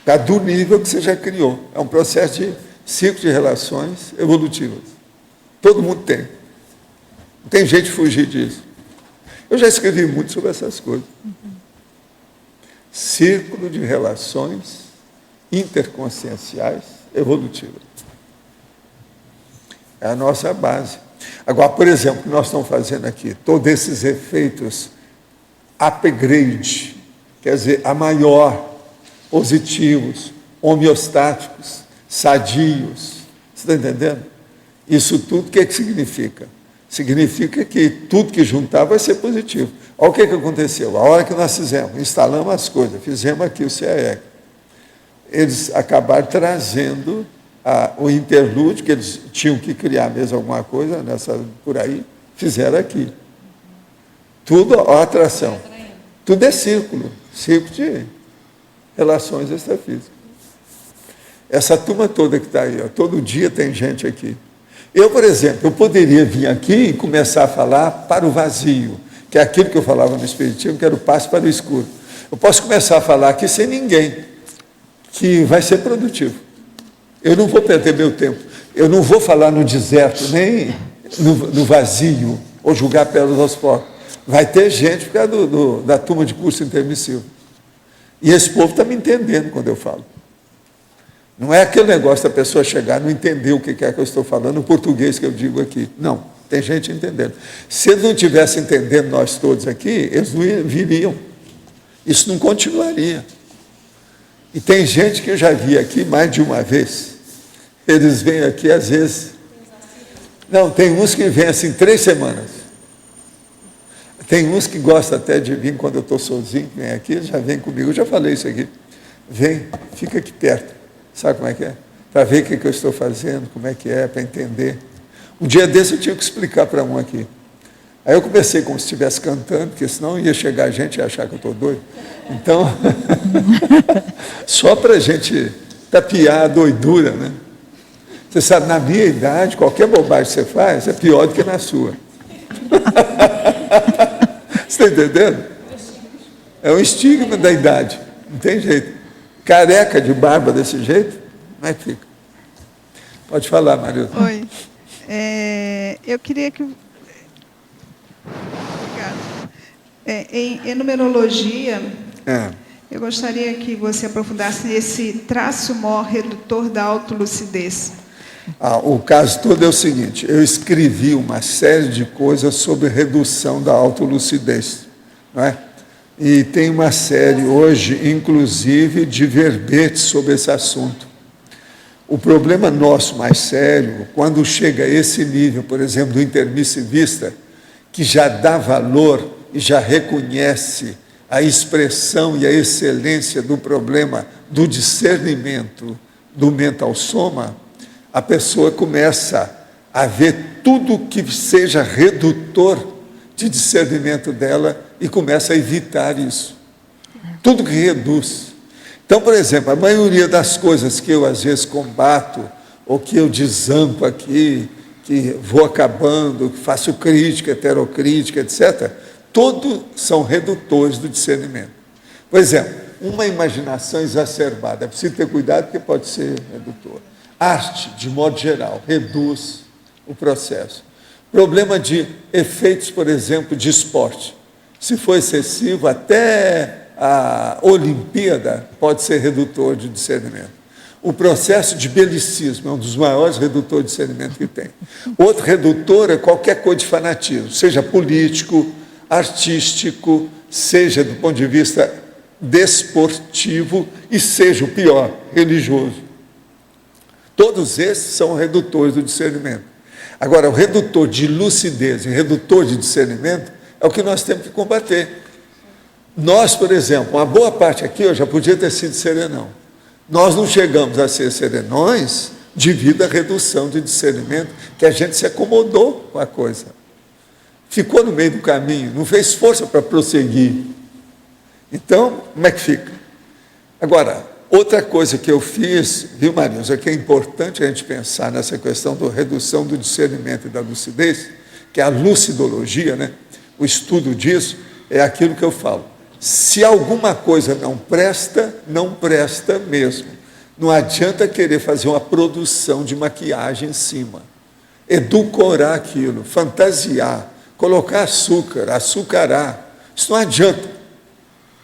Está do nível que você já criou. É um processo de ciclo de relações evolutivas. Todo mundo tem. Não tem jeito de fugir disso. Eu já escrevi muito sobre essas coisas. Círculo de relações interconscienciais evolutivas. É a nossa base. Agora, por exemplo, o que nós estamos fazendo aqui, todos esses efeitos upgrade, quer dizer, a maior, positivos, homeostáticos, sadios. Você está entendendo? Isso tudo, o que significa? Significa que tudo que juntar vai ser positivo. Olha o que aconteceu. A hora que nós fizemos, instalamos as coisas, fizemos aqui o CAEC. Eles acabaram trazendo o interlúdio, que eles tinham que criar mesmo alguma coisa por aí, fizeram aqui. Tudo, a atração. Tudo é círculo de relações extrafísicas. Essa turma toda que está aí, ó, todo dia tem gente aqui. Eu, por exemplo, eu poderia vir aqui e começar a falar para o vazio, que é aquilo que eu falava no Espiritismo, que era o passo para o escuro. Eu posso começar a falar aqui sem ninguém, que vai ser produtivo. Eu não vou perder meu tempo. Eu não vou falar no deserto, nem no vazio, ou julgar pérolas aos porcos. Vai ter gente por causa da turma de curso intermissivo. E esse povo está me entendendo quando eu falo. Não é aquele negócio da pessoa chegar e não entender o que é que eu estou falando, o português que eu digo aqui. Não, tem gente entendendo. Se eles não estivessem entendendo nós todos aqui, eles não viriam. Isso não continuaria. E tem gente que eu já vi aqui mais de uma vez. Eles vêm aqui, às vezes... Não, tem uns que vêm assim 3 semanas. Tem uns que gostam até de vir quando eu estou sozinho, vem aqui, já vem comigo. Eu já falei isso aqui. Vem, fica aqui perto. Sabe como é que é? Para ver o que eu estou fazendo, como é que é, para entender. Um dia desse eu tinha que explicar para um aqui. Aí eu comecei como se estivesse cantando, porque senão ia chegar gente e achar que eu estou doido. Então, só para a gente tapear a doidura, né? Você sabe, na minha idade, qualquer bobagem que você faz é pior do que na sua. Você está entendendo? É um estigma da idade. Não tem jeito. Careca de barba desse jeito, como é que fica? Pode falar, Marilda. Oi. Eu queria que... Obrigada. Em numerologia, eu gostaria que você aprofundasse esse traço maior redutor da autolucidez. O caso todo é o seguinte, eu escrevi uma série de coisas sobre redução da autolucidez, não é? E tem uma série hoje, inclusive, de verbetes sobre esse assunto. O problema nosso mais sério, quando chega a esse nível, por exemplo, do intermissivista, que já dá valor e já reconhece a expressão e a excelência do problema do discernimento do mental soma, a pessoa começa a ver tudo que seja redutor de discernimento dela e começa a evitar isso. Tudo que reduz. Então, por exemplo, a maioria das coisas que eu às vezes combato, ou que eu desampo aqui, que vou acabando, que faço crítica, heterocrítica, etc., todos são redutores do discernimento. Por exemplo, uma imaginação exacerbada, é preciso ter cuidado porque pode ser redutor. Arte, de modo geral, reduz o processo. Problema de efeitos, por exemplo, de esporte. Se for excessivo, até a Olimpíada pode ser redutor de discernimento. O processo de belicismo é um dos maiores redutores de discernimento que tem. Outro redutor é qualquer coisa de fanatismo, seja político, artístico, seja do ponto de vista desportivo e seja o pior, religioso. Todos esses são redutores do discernimento. Agora, o redutor de lucidez e redutor de discernimento é o que nós temos que combater. Nós, por exemplo, uma boa parte aqui eu já podia ter sido serenão. Nós não chegamos a ser serenões devido à redução de discernimento, que a gente se acomodou com a coisa. Ficou no meio do caminho, não fez força para prosseguir. Então, como é que fica? Agora, outra coisa que eu fiz, viu, Marinhos, que é importante a gente pensar nessa questão da redução do discernimento e da lucidez, que é a lucidologia, né? O estudo disso é aquilo que eu falo. Se alguma coisa não presta, não presta mesmo. Não adianta querer fazer uma produção de maquiagem em cima. Edulcorar aquilo, fantasiar, colocar açúcar, açucarar. Isso não adianta.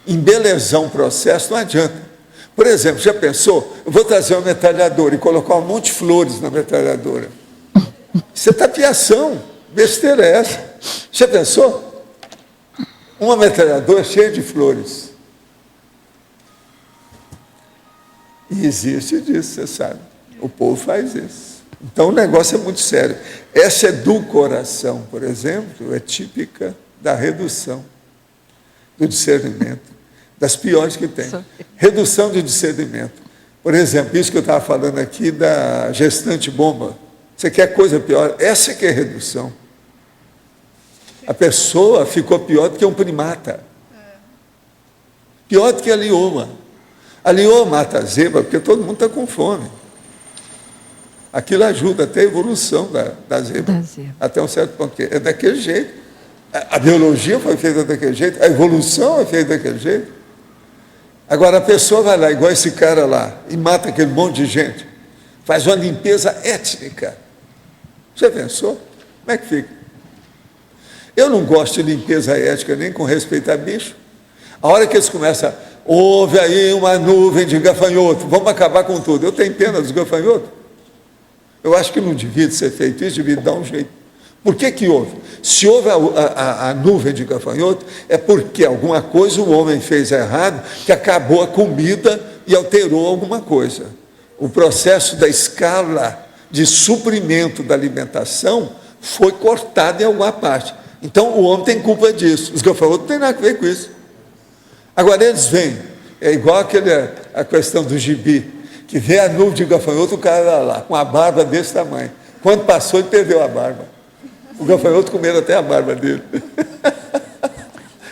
Embelezar um processo não adianta. Por exemplo, já pensou? Eu vou trazer uma metralhadora e colocar um monte de flores na metralhadora. Isso é tapiação. Besteira é essa. Já pensou? Uma metralhadora cheia de flores. E existe disso, você sabe. O povo faz isso. Então o negócio é muito sério. Essa edulcoração, por exemplo, é típica da redução do discernimento, das piores que tem. Redução de discernimento. Por exemplo, isso que eu estava falando aqui da gestante bomba. Você quer coisa pior? Essa que é redução. A pessoa ficou pior do que um primata. Pior do que a lioma. A lioma mata a zebra porque todo mundo está com fome. Aquilo ajuda até a evolução da zebra. Até um certo ponto. É daquele jeito. A biologia foi feita daquele jeito. A evolução é feita daquele jeito. Agora a pessoa vai lá, igual esse cara lá, e mata aquele monte de gente. Faz uma limpeza étnica. Já pensou? Como é que fica? Eu não gosto de limpeza ética nem com respeito a bicho. A hora que eles começam, houve aí uma nuvem de gafanhoto, vamos acabar com tudo. Eu tenho pena dos gafanhotos. Eu acho que não devia ser feito isso, devia dar um jeito. Por que houve? Se houve a nuvem de gafanhoto, é porque alguma coisa o homem fez errado, que acabou a comida e alterou alguma coisa. O processo da escala de suprimento da alimentação foi cortado em alguma parte. Então, o homem tem culpa disso. Os gafanhotos não tem nada a ver com isso. Agora, eles vêm. É igual a questão do gibi, que vê a nuvem de gafanhoto, o cara lá, com a barba desse tamanho. Quando passou, ele perdeu a barba. O gafanhoto comeu até a barba dele.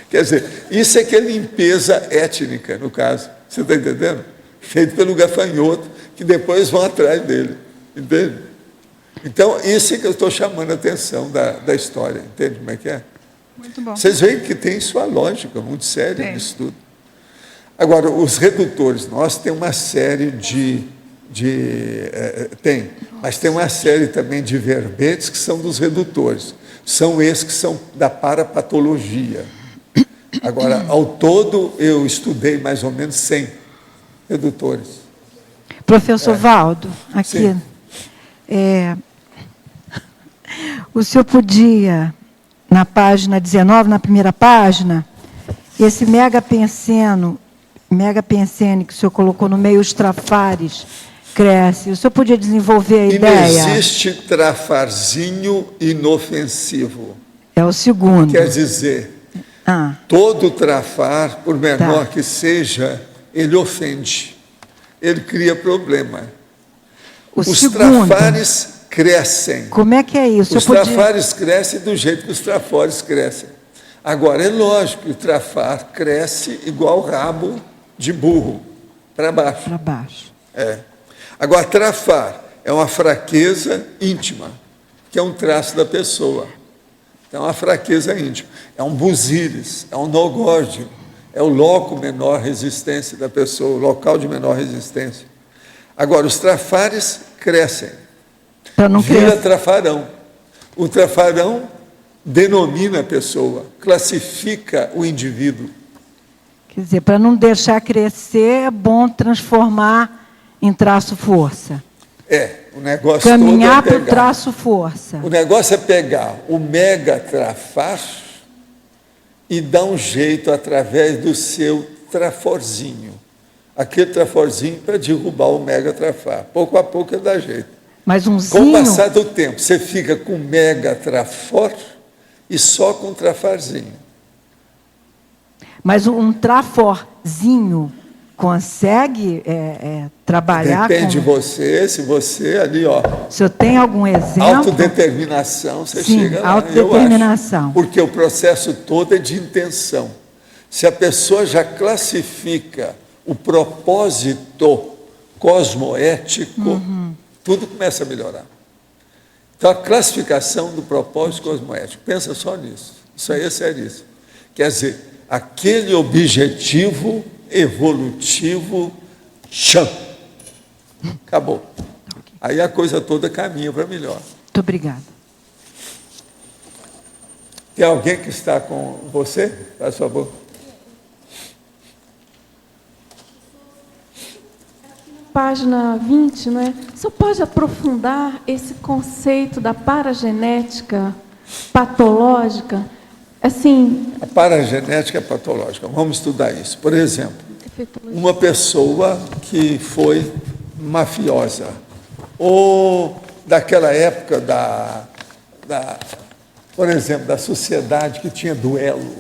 Quer dizer, isso é que é limpeza étnica, no caso. Você está entendendo? Feito pelo gafanhoto, que depois vão atrás dele. Entende? Então, isso é que eu estou chamando a atenção da história. Entende como é que é? Muito bom. Vocês veem que tem sua lógica muito séria Tem. nisso tudo. Agora, os redutores, nós temos uma série mas tem uma série também de verbetes que são dos redutores. São esses que são da parapatologia. Agora, ao todo, eu estudei mais ou menos 100 redutores. Professor Valdo, aqui. Sim. O senhor podia, na página 19, na primeira página, esse megapensene que o senhor colocou no meio, os trafares, cresce. O senhor podia desenvolver a E não ideia? existe trafarzinho inofensivo. É o segundo. Quer dizer, todo trafar, por menor que seja, ele ofende. Ele cria problema. Os trafares crescem. Como é que é isso? Os trafares crescem do jeito que os trafores crescem. Agora, é lógico que o trafar cresce igual rabo de burro, para baixo. Para baixo. Agora, trafar é uma fraqueza íntima, que é um traço da pessoa. Então, é uma fraqueza íntima. É um busíris, é um nogórdio, é o loco menor resistência da pessoa, o local de menor resistência. Agora, os trafares crescem. Vira trafarão. O trafarão denomina a pessoa, classifica o indivíduo. Quer dizer, para não deixar crescer, é bom transformar em traço-força. O negócio caminhar todo é para o traço-força. O negócio é pegar o mega trafar e dar um jeito através do seu traforzinho. Aquele traforzinho para derrubar o mega trafar. Pouco a pouco ele dá jeito. Mas Com o passar do tempo, você fica com mega trafor e só com trafarzinho. Mas um traforzinho consegue trabalhar Depende de com... você, se você ali, ó... O senhor tem algum exemplo? Autodeterminação, você Sim, chega lá, autodeterminação. eu acho. Porque o processo todo é de intenção. Se a pessoa já classifica o propósito cosmoético, tudo começa a melhorar. Então, a classificação do propósito cosmoético, pensa só nisso. Isso aí é seríssimo. Quer dizer, aquele objetivo evolutivo, tcham, acabou. Aí a coisa toda caminha para melhor. Muito obrigada. Tem alguém que está com você? Faz favor. Página 20, não é? O senhor pode aprofundar esse conceito da paragenética patológica? Assim, a paragenética patológica, vamos estudar isso. Por exemplo, uma pessoa que foi mafiosa, ou daquela época por exemplo, da sociedade que tinha duelo.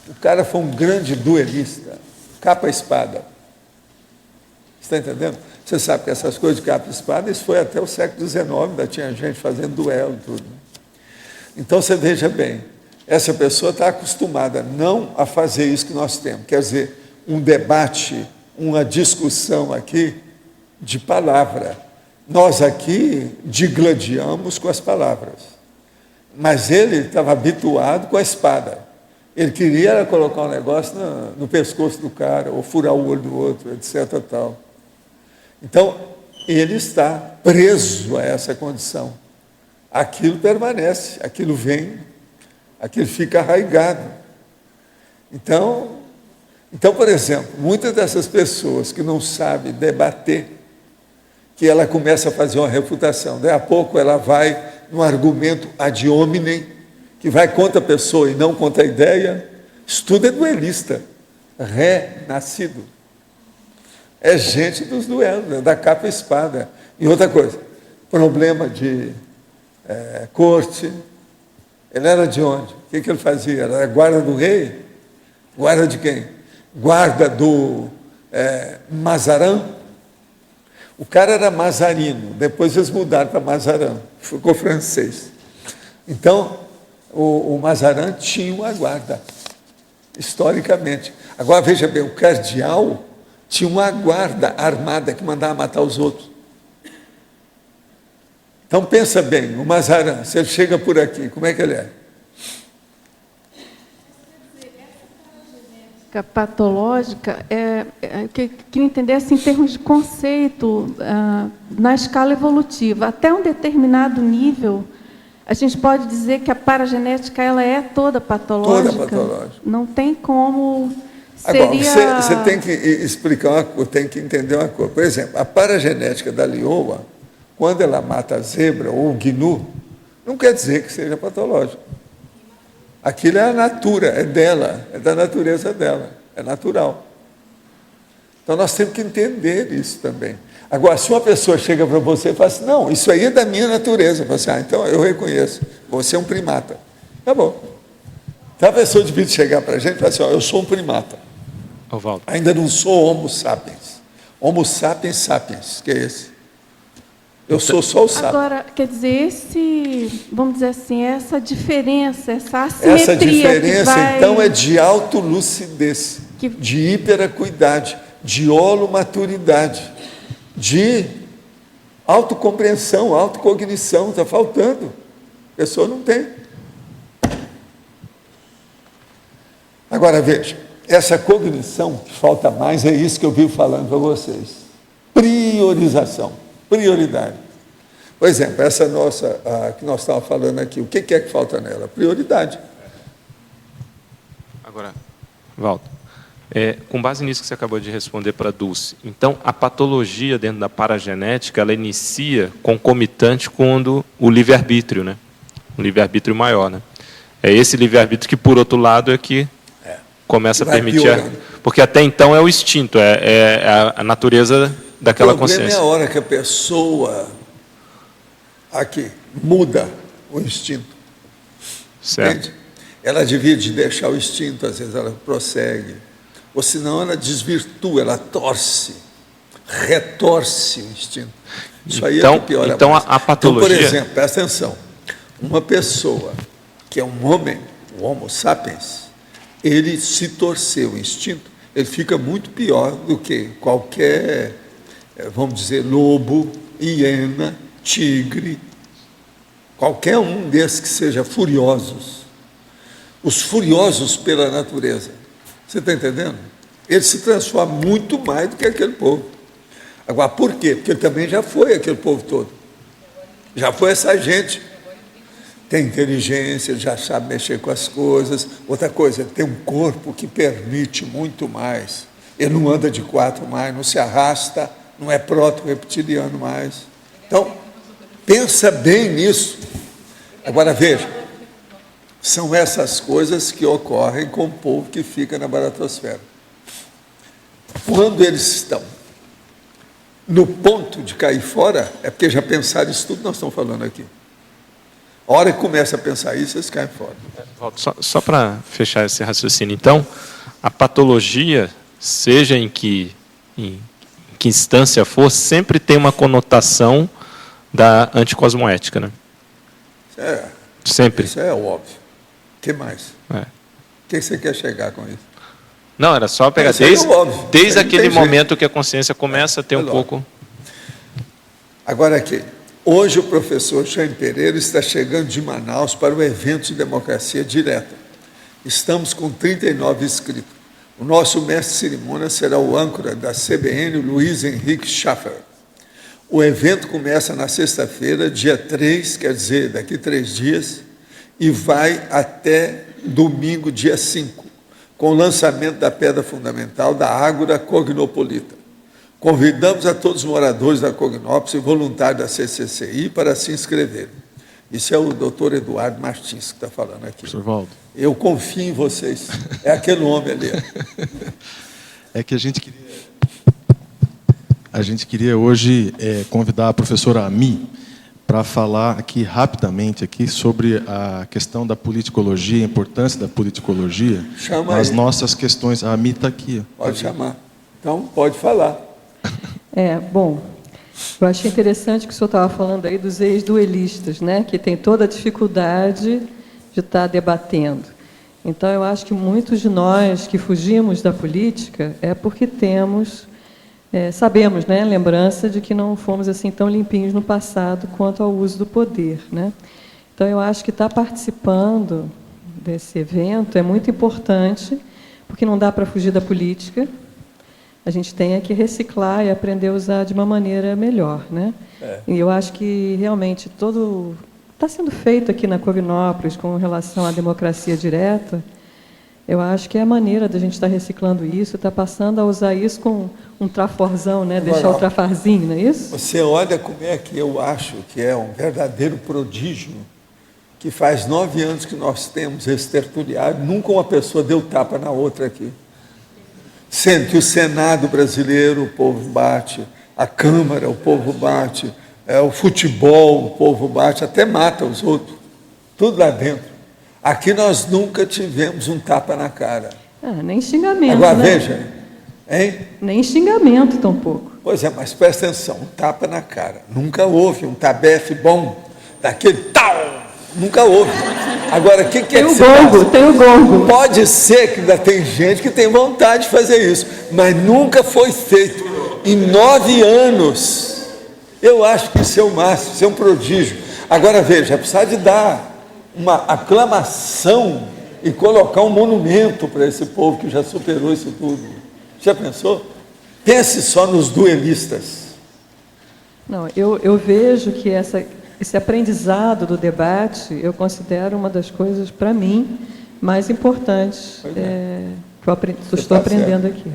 O cara foi um grande duelista, capa e espada. Você está entendendo? Você sabe que essas coisas de capa e espada, isso foi até o século XIX, ainda tinha gente fazendo duelo e tudo. Então, você veja bem, essa pessoa está acostumada não a fazer isso que nós temos, quer dizer, um debate, uma discussão aqui de palavra. Nós aqui digladiamos com as palavras, mas ele estava habituado com a espada. Ele queria colocar um negócio no pescoço do cara, ou furar o olho do outro, etc. Tal. Então, ele está preso a essa condição. Aquilo permanece, aquilo vem, aquilo fica arraigado. Então, por exemplo, muitas dessas pessoas que não sabem debater, que ela começa a fazer uma refutação, daí a pouco ela vai num argumento ad hominem, que vai contra a pessoa e não contra a ideia, isso tudo é duelista, renascido. É gente dos duelos, da capa e espada. E outra coisa, problema de corte. Ele era de onde? O que ele fazia? Era guarda do rei? Guarda de quem? Guarda do Mazarã? O cara era mazarino, depois eles mudaram para Mazarã, ficou francês. Então, o Mazarã tinha uma guarda, historicamente. Agora, veja bem, o cardeal tinha uma guarda armada que mandava matar os outros. Então, pensa bem, o Mazarã, se ele chega por aqui, como é que ele é? genética patológica, eu queria entender assim, em termos de conceito, na escala evolutiva, até um determinado nível, a gente pode dizer que a paragenética ela é toda patológica? Toda patológica. Não tem como... Agora, você tem que explicar uma coisa, tem que entender uma coisa. Por exemplo, a paragenética da lioa, quando ela mata a zebra ou o gnu, não quer dizer que seja patológico. Aquilo é a natura, é dela, é da natureza dela, é natural. Então nós temos que entender isso também. Agora, se uma pessoa chega para você e fala assim, não, isso aí é da minha natureza, você, então eu reconheço, você é um primata. Tá bom. Então a pessoa devia chegar para a gente e falar assim, eu sou um primata. Ovaldo. Ainda não sou homo sapiens. Homo sapiens sapiens, que é esse? Eu sou só o sapiens. Agora, quer dizer, vamos dizer assim, essa diferença, essa assimetria... Essa diferença, vai... então, é de autolucidez, de hiperacuidade, de holomaturidade, de autocompreensão, autocognição, está faltando. A pessoa não tem. Agora, veja, essa cognição que falta mais é isso que eu vivo falando para vocês. Priorização, prioridade. Por exemplo, essa nossa, que nós estávamos falando aqui, o que é que falta nela? Prioridade. Agora, Valdo, com base nisso que você acabou de responder para a Dulce, então a patologia dentro da paragenética, ela inicia concomitante com o livre-arbítrio, né? Um livre-arbítrio maior, né? É esse livre-arbítrio que, por outro lado, é que começa a permitir... Porque até então é o instinto, é a natureza daquela consciência. O problema é a hora que a pessoa aqui muda o instinto. Certo. Entende? Ela devia de deixar o instinto, às vezes ela prossegue. Ou senão ela desvirtua, ela retorce o instinto. Isso aí é que piora então mais. a patologia... Então, por exemplo, presta atenção. Uma pessoa que é um homem, o Homo sapiens, ele se torceu o instinto, ele fica muito pior do que qualquer, vamos dizer, lobo, hiena, tigre, qualquer um desses que seja furiosos. Os furiosos pela natureza. Você está entendendo? Ele se transforma muito mais do que aquele povo. Agora, por quê? Porque ele também já foi aquele povo todo. Já foi essa gente. Tem inteligência, já sabe mexer com as coisas. Outra coisa, ele tem um corpo que permite muito mais. Ele não anda de quatro mais, não se arrasta, não é proto-reptiliano mais. Então, pensa bem nisso. Agora, veja, são essas coisas que ocorrem com o povo que fica na baratosfera. Quando eles estão no ponto de cair fora, é porque já pensaram isso tudo que nós estamos falando aqui. A hora que começa a pensar isso, eles caem fora. Só para fechar esse raciocínio, então, a patologia, seja em que instância for, sempre tem uma conotação da anticosmoética, né? Sempre. Isso é óbvio. O que mais? O que você quer chegar com isso? Não, era só pegar desde aquele momento que a consciência começa a ter um pouco... Agora aqui, hoje o professor Jaime Pereira está chegando de Manaus para o evento de democracia direta. Estamos com 39 inscritos. O nosso mestre de cerimônia será o âncora da CBN, Luiz Henrique Schaffer. O evento começa na sexta-feira, dia 3, quer dizer, daqui 3 dias, e vai até domingo, dia 5, com o lançamento da pedra fundamental da Ágora Cognopolita. Convidamos a todos os moradores da Cognópolis e voluntários da CCCI para se inscreverem. Isso é o doutor Eduardo Martins que está falando aqui. Professor Valdo. Eu confio em vocês. É aquele homem ali. É que a gente queria hoje convidar a professora Ami para falar aqui rapidamente aqui sobre a questão da politicologia, a importância da politicologia nas nossas questões. A Ami está aqui. Pode chamar. Então, pode falar. Bom, eu achei interessante que o senhor estava falando aí dos ex-duelistas, né, que tem toda a dificuldade de estar debatendo. Então, eu acho que muitos de nós que fugimos da política é porque sabemos, né, lembrança de que não fomos assim tão limpinhos no passado quanto ao uso do poder, né? Então, eu acho que estar participando desse evento é muito importante porque não dá para fugir da política. A gente tem que reciclar e aprender a usar de uma maneira melhor, né? E eu acho que realmente todo está sendo feito aqui na Covinópolis com relação à democracia direta. Eu acho que é a maneira da gente estar reciclando isso, está passando a usar isso com um traforzão, né? Deixar o trafarzinho, não é isso? Você olha como é que eu acho que é um verdadeiro prodígio, que faz 9 anos que nós temos esse tertuliário, nunca uma pessoa deu tapa na outra aqui. Sendo que o Senado brasileiro, o povo bate, a Câmara, o povo bate, o futebol, o povo bate, até mata os outros, tudo lá dentro. Aqui nós nunca tivemos um tapa na cara. Nem xingamento, agora, né? veja, hein? Nem xingamento, tampouco. Pois é, mas presta atenção, um tapa na cara. Nunca houve um tabefe bom, daquele tal, nunca houve. Agora, o que é que você faz? Tem o gongo. Pode ser que ainda tem gente que tem vontade de fazer isso, mas nunca foi feito. Em 9 anos, eu acho que isso é o máximo, isso é um prodígio. Agora, veja, precisa de dar uma aclamação e colocar um monumento para esse povo que já superou isso tudo. Já pensou? Pense só nos duelistas. Não, eu vejo que esse aprendizado do debate, eu considero uma das coisas, para mim, mais importantes que eu estou aprendendo aqui.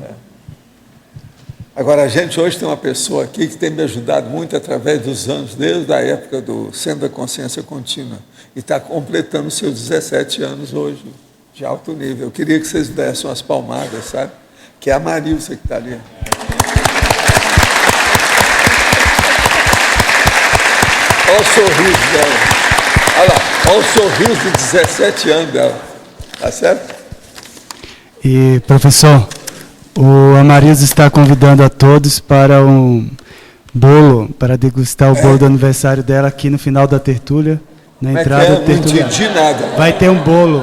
Agora, a gente hoje tem uma pessoa aqui que tem me ajudado muito através dos anos, desde a época do Centro da Consciência Contínua, e está completando seus 17 anos hoje, de alto nível. Eu queria que vocês dessem umas palmadas, sabe? Que é a Marilsa que está ali. Olha o sorriso dela. Olha lá, olha o sorriso de 17 anos dela. Tá certo? E, professor, o Amarildo está convidando a todos para um bolo, para degustar o bolo do aniversário dela aqui no final da tertúlia, na entrada do tertúlia. Não entendi nada. Vai ter um bolo.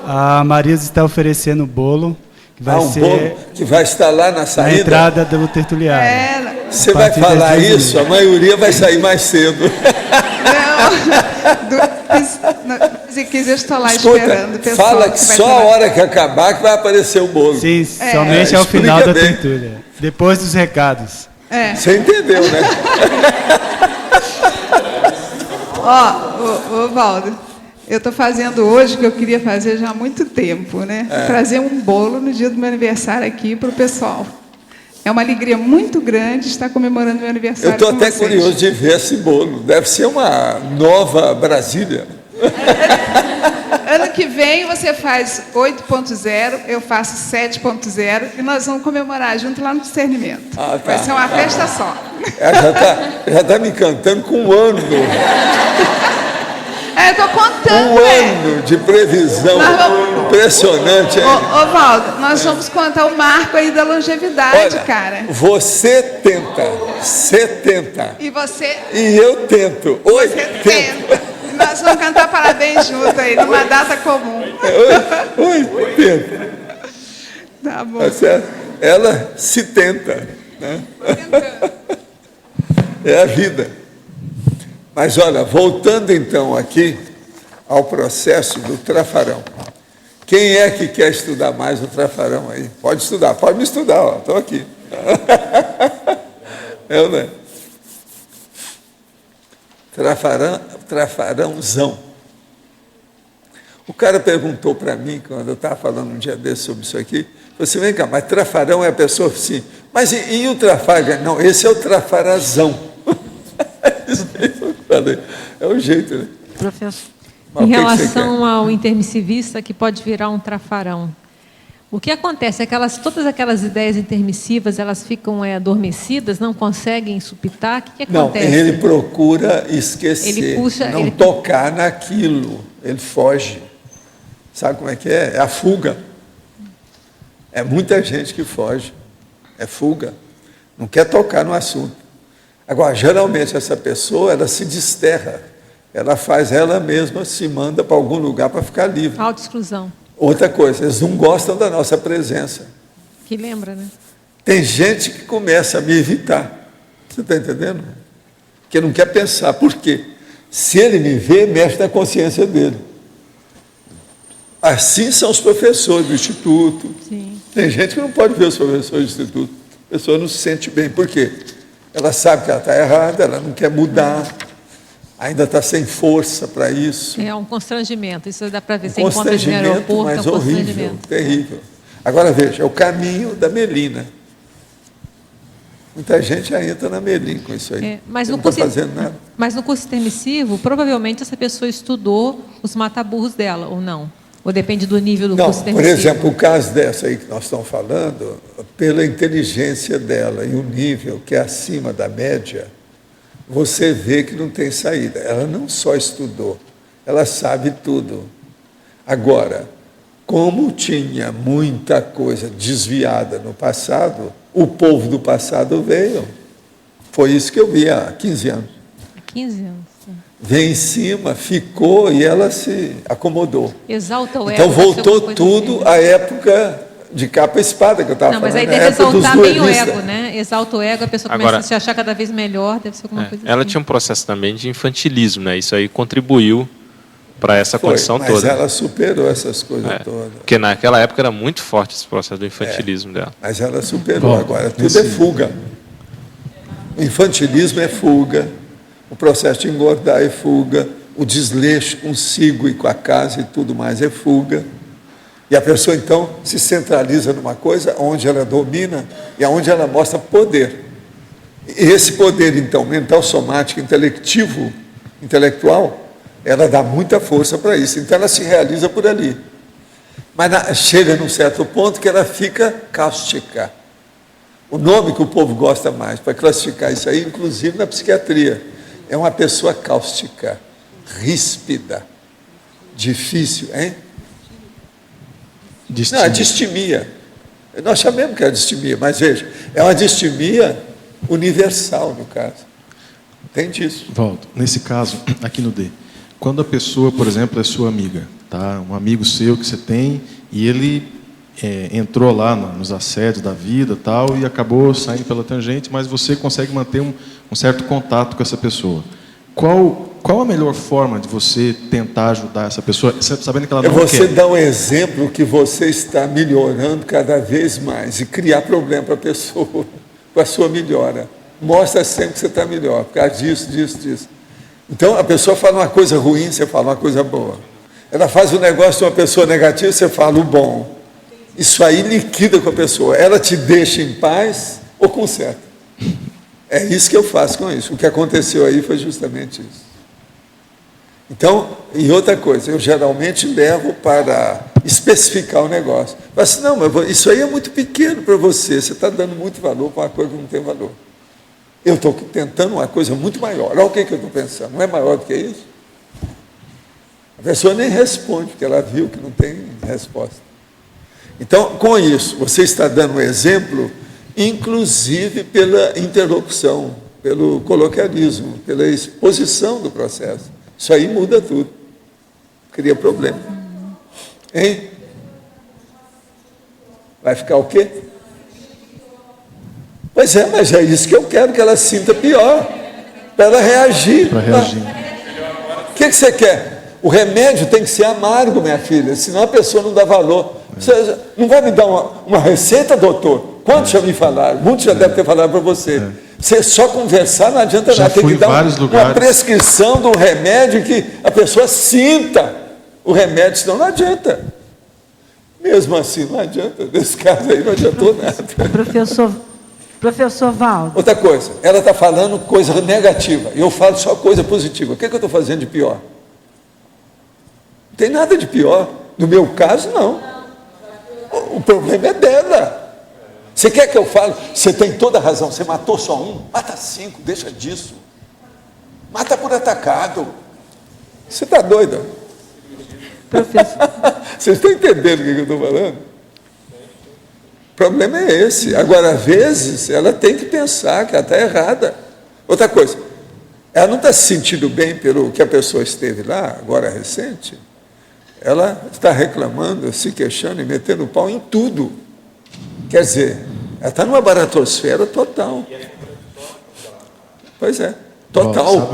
A Amarildo está oferecendo o bolo. Que vai ser bolo que vai estar lá na saída? Na entrada do tertuliário. Você vai falar isso, a maioria vai sair mais cedo. Se quiser, estou lá esperando. Pessoal, fala que só a hora que acabar que vai aparecer o bolo. Sim, somente ao final da tertúlia. Depois dos recados. Você entendeu, né? Ô, Valdo, eu estou fazendo hoje o que eu queria fazer já há muito tempo, né? Trazer um bolo no dia do meu aniversário aqui para o pessoal. É uma alegria muito grande estar comemorando meu aniversário. Eu estou até curioso de ver esse bolo. Deve ser uma nova Brasília. Ano que vem você faz 8.0, eu faço 7.0 e nós vamos comemorar junto lá no discernimento. Vai ser uma festa só. Já está me encantando com um ano. Eu estou contando. Um ano de previsão. Impressionante, hein? Ô, Valdo, nós vamos contar o marco aí da longevidade. Olha, cara. Você tenta 70. E você? E eu tento 80. Você tenta. E nós vamos cantar parabéns junto aí, numa data comum. 80. Tá bom. Tá certo? Ela se tenta. Né? É a vida. Mas, olha, voltando então aqui ao processo do trafarão. Quem é que quer estudar mais o trafarão aí? Pode estudar, pode me estudar, estou aqui. Né? Trafarãozão. O cara perguntou para mim, quando eu estava falando um dia desse sobre isso aqui, falou assim, vem cá, mas trafarão é a pessoa assim, mas e o trafaga? Não, esse é o trafarazão. É o jeito, né? Professor, em relação ao intermissivista que pode virar um trafarão, o que acontece? Todas aquelas ideias intermissivas, elas ficam adormecidas, não conseguem supitar? O que acontece? Não, ele procura esquecer, ele puxa, não tocar naquilo, ele foge. Sabe como é que é? É a fuga. É muita gente que foge, é fuga, não quer tocar no assunto. Agora, geralmente, essa pessoa, ela se desterra, ela faz ela mesma, se manda para algum lugar para ficar livre. Autoexclusão. Outra coisa, eles não gostam da nossa presença. Que lembra, né? Tem gente que começa a me evitar, você está entendendo? Que não quer pensar, por quê? Se ele me vê, mexe na consciência dele. Assim são os professores do Instituto. Sim. Tem gente que não pode ver os professores do Instituto. A pessoa não se sente bem. Por quê? Ela sabe que ela está errada, ela não quer mudar, ainda está sem força para isso. É um constrangimento, isso dá para ver. Você Um encontra no constrangimento, aeroporto, mas é um horrível, constrangimento. terrível. Agora veja, é o caminho da Melina. Muita gente já entra na Melina com isso aí. Mas, não no curso, está fazendo nada. mas no curso intermissivo, provavelmente essa pessoa estudou os mata-burros dela, ou não? Ou depende do nível do curso Por intermissivo? exemplo, o caso dessa aí que nós estamos falando, pela inteligência dela e o nível que é acima da média, você vê que não tem saída. Ela não só estudou, ela sabe tudo. Agora, como tinha muita coisa desviada no passado, o povo do passado veio. Foi isso que eu vi há 15 anos. Há 15 anos. Veio em cima, ficou e ela se acomodou. Exalta o ego. Então voltou tudo à época de capa e espada que eu estava falando. Não, mas aí deve exaltar bem o ego, né? Exalta o ego, a pessoa começa a se achar cada vez melhor, deve ser alguma coisa Ela assim. tinha um processo também de infantilismo, né? Isso aí contribuiu para essa condição mas toda. Mas ela superou essas coisas todas. Porque naquela época era muito forte esse processo do infantilismo dela. Mas ela superou. Agora, tudo é fuga. O infantilismo é fuga. O processo de engordar é fuga, o desleixo consigo e com a casa e tudo mais é fuga. E a pessoa, então, se centraliza numa coisa onde ela domina e onde ela mostra poder. E esse poder, então, mental, somático, intelectual, ela dá muita força para isso. Então, ela se realiza por ali. Mas chega num certo ponto que ela fica cáustica. O nome que o povo gosta mais para classificar isso aí, inclusive na psiquiatria, é uma pessoa cáustica, ríspida, difícil, hein? Não, é distimia. Nós chamamos que é distimia, mas veja, é uma distimia universal no caso. Tem disso. Valdo, nesse caso, aqui no D, quando a pessoa, por exemplo, é sua amiga, tá? Um amigo seu que você tem, e ele entrou lá nos assédios da vida tal, e acabou saindo pela tangente, mas você consegue manter um certo contato com essa pessoa. Qual a melhor forma de você tentar ajudar essa pessoa, sabendo que ela não quer? É você dar um exemplo que você está melhorando cada vez mais e criar problema para a pessoa, com a sua melhora. Mostra sempre que você está melhor, por causa disso. Então, a pessoa fala uma coisa ruim, você fala uma coisa boa. Ela faz um negócio de uma pessoa negativa, você fala o bom. Isso aí liquida com a pessoa. Ela te deixa em paz ou conserta. É isso que eu faço com isso. O que aconteceu aí foi justamente isso. Então, e outra coisa, eu geralmente levo para especificar o negócio. Falo assim, não, mas isso aí é muito pequeno para você. Você está dando muito valor para uma coisa que não tem valor. Eu estou tentando uma coisa muito maior. Olha o que eu estou pensando. Não é maior do que isso? A pessoa nem responde, porque ela viu que não tem resposta. Então, com isso, você está dando um exemplo, inclusive pela interlocução, pelo coloquialismo, pela exposição do processo. Isso aí muda tudo. Cria problema. Hein? Vai ficar o quê? Pois é, mas é isso que eu quero, que ela sinta pior, para ela reagir. Para reagir. O que você quer? O remédio tem que ser amargo, minha filha, senão a pessoa não dá valor. Você não vai me dar uma receita, doutor? Quantos já me falaram? Muitos já devem ter falado para você. Você só conversar não adianta nada. Tem que dar uma prescrição de um remédio que a pessoa sinta o remédio, senão não adianta. Mesmo assim, não adianta. Nesse caso aí não adiantou nada. Professor Valdo. Outra coisa, ela está falando coisa negativa, e eu falo só coisa positiva. O que eu estou fazendo de pior? Não tem nada de pior. No meu caso, não. O problema é dela. Você quer que eu fale? Você tem toda a razão. Você matou só um, mata 5, deixa disso. Mata por atacado. Você está doida? Professor. Vocês estão entendendo o que eu estou falando? O problema é esse. Agora, às vezes, ela tem que pensar que ela está errada. Outra coisa, ela não está se sentindo bem pelo que a pessoa esteve lá, agora recente. Ela está reclamando, se queixando e metendo o pau em tudo. Quer dizer, ela está numa baratosfera total. Pois é, total.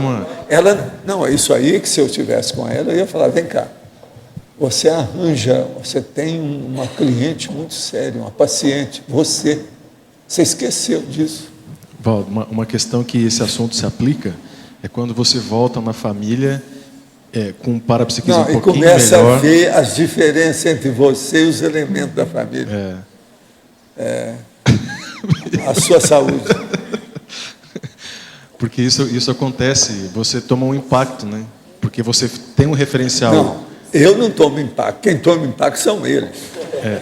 Ela, não, é isso aí que se eu estivesse com ela, eu ia falar, vem cá, Você arranja, você tem uma cliente muito séria, uma paciente, você esqueceu disso. Valdo, uma questão que esse assunto se aplica é quando você volta na família com um parapsiquismo um pouquinho melhor. E começa a ver as diferenças entre você e os elementos da família. A sua saúde. Porque isso acontece, você toma um impacto, né? Porque você tem um referencial. Não, eu não tomo impacto. Quem toma impacto são eles.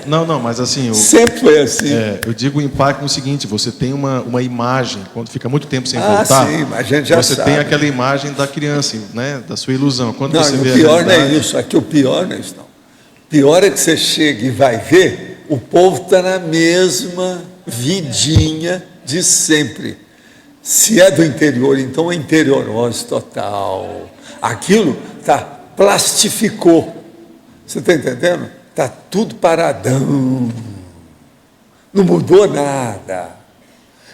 Não, mas assim... Sempre foi assim. Eu digo o impacto no seguinte, você tem uma imagem, quando fica muito tempo sem voltar, sim, mas a gente já você sabe. tem aquela imagem da criança, né? Da sua ilusão. Quando Não, você o vê pior não é isso. Aqui o pior não é isso, não. O pior é que você chega e vai ver, o povo está na mesma vidinha de sempre. Se é do interior, então é interiorose total. Aquilo plastificou. Você está entendendo? Está tudo paradão. Não mudou nada.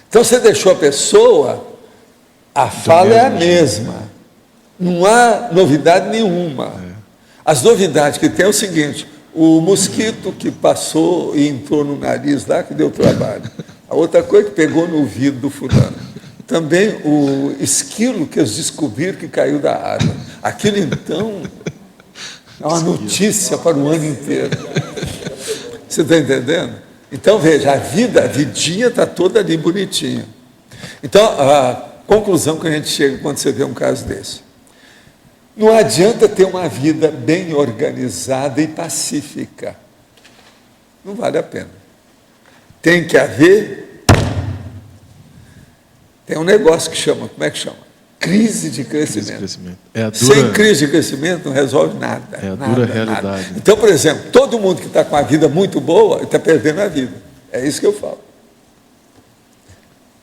Então você deixou a pessoa, a fala é a mesma. Não há novidade nenhuma. As novidades que tem é o seguinte: o mosquito que passou e entrou no nariz lá, que deu trabalho. A outra coisa que pegou no ouvido do fulano. Também o esquilo que eles descobriram que caiu da árvore. Aquilo, então, é uma notícia para o ano inteiro. Você está entendendo? Então, veja, a vidinha está toda ali bonitinha. Então, a conclusão que a gente chega quando você vê um caso desse. Não adianta ter uma vida bem organizada e pacífica. Não vale a pena. Tem que haver... Tem um negócio que chama, como é que chama? Crise de crescimento. Sem crise de crescimento não resolve nada. É a dura realidade. Nada. Então, por exemplo, todo mundo que está com a vida muito boa está perdendo a vida. É isso que eu falo.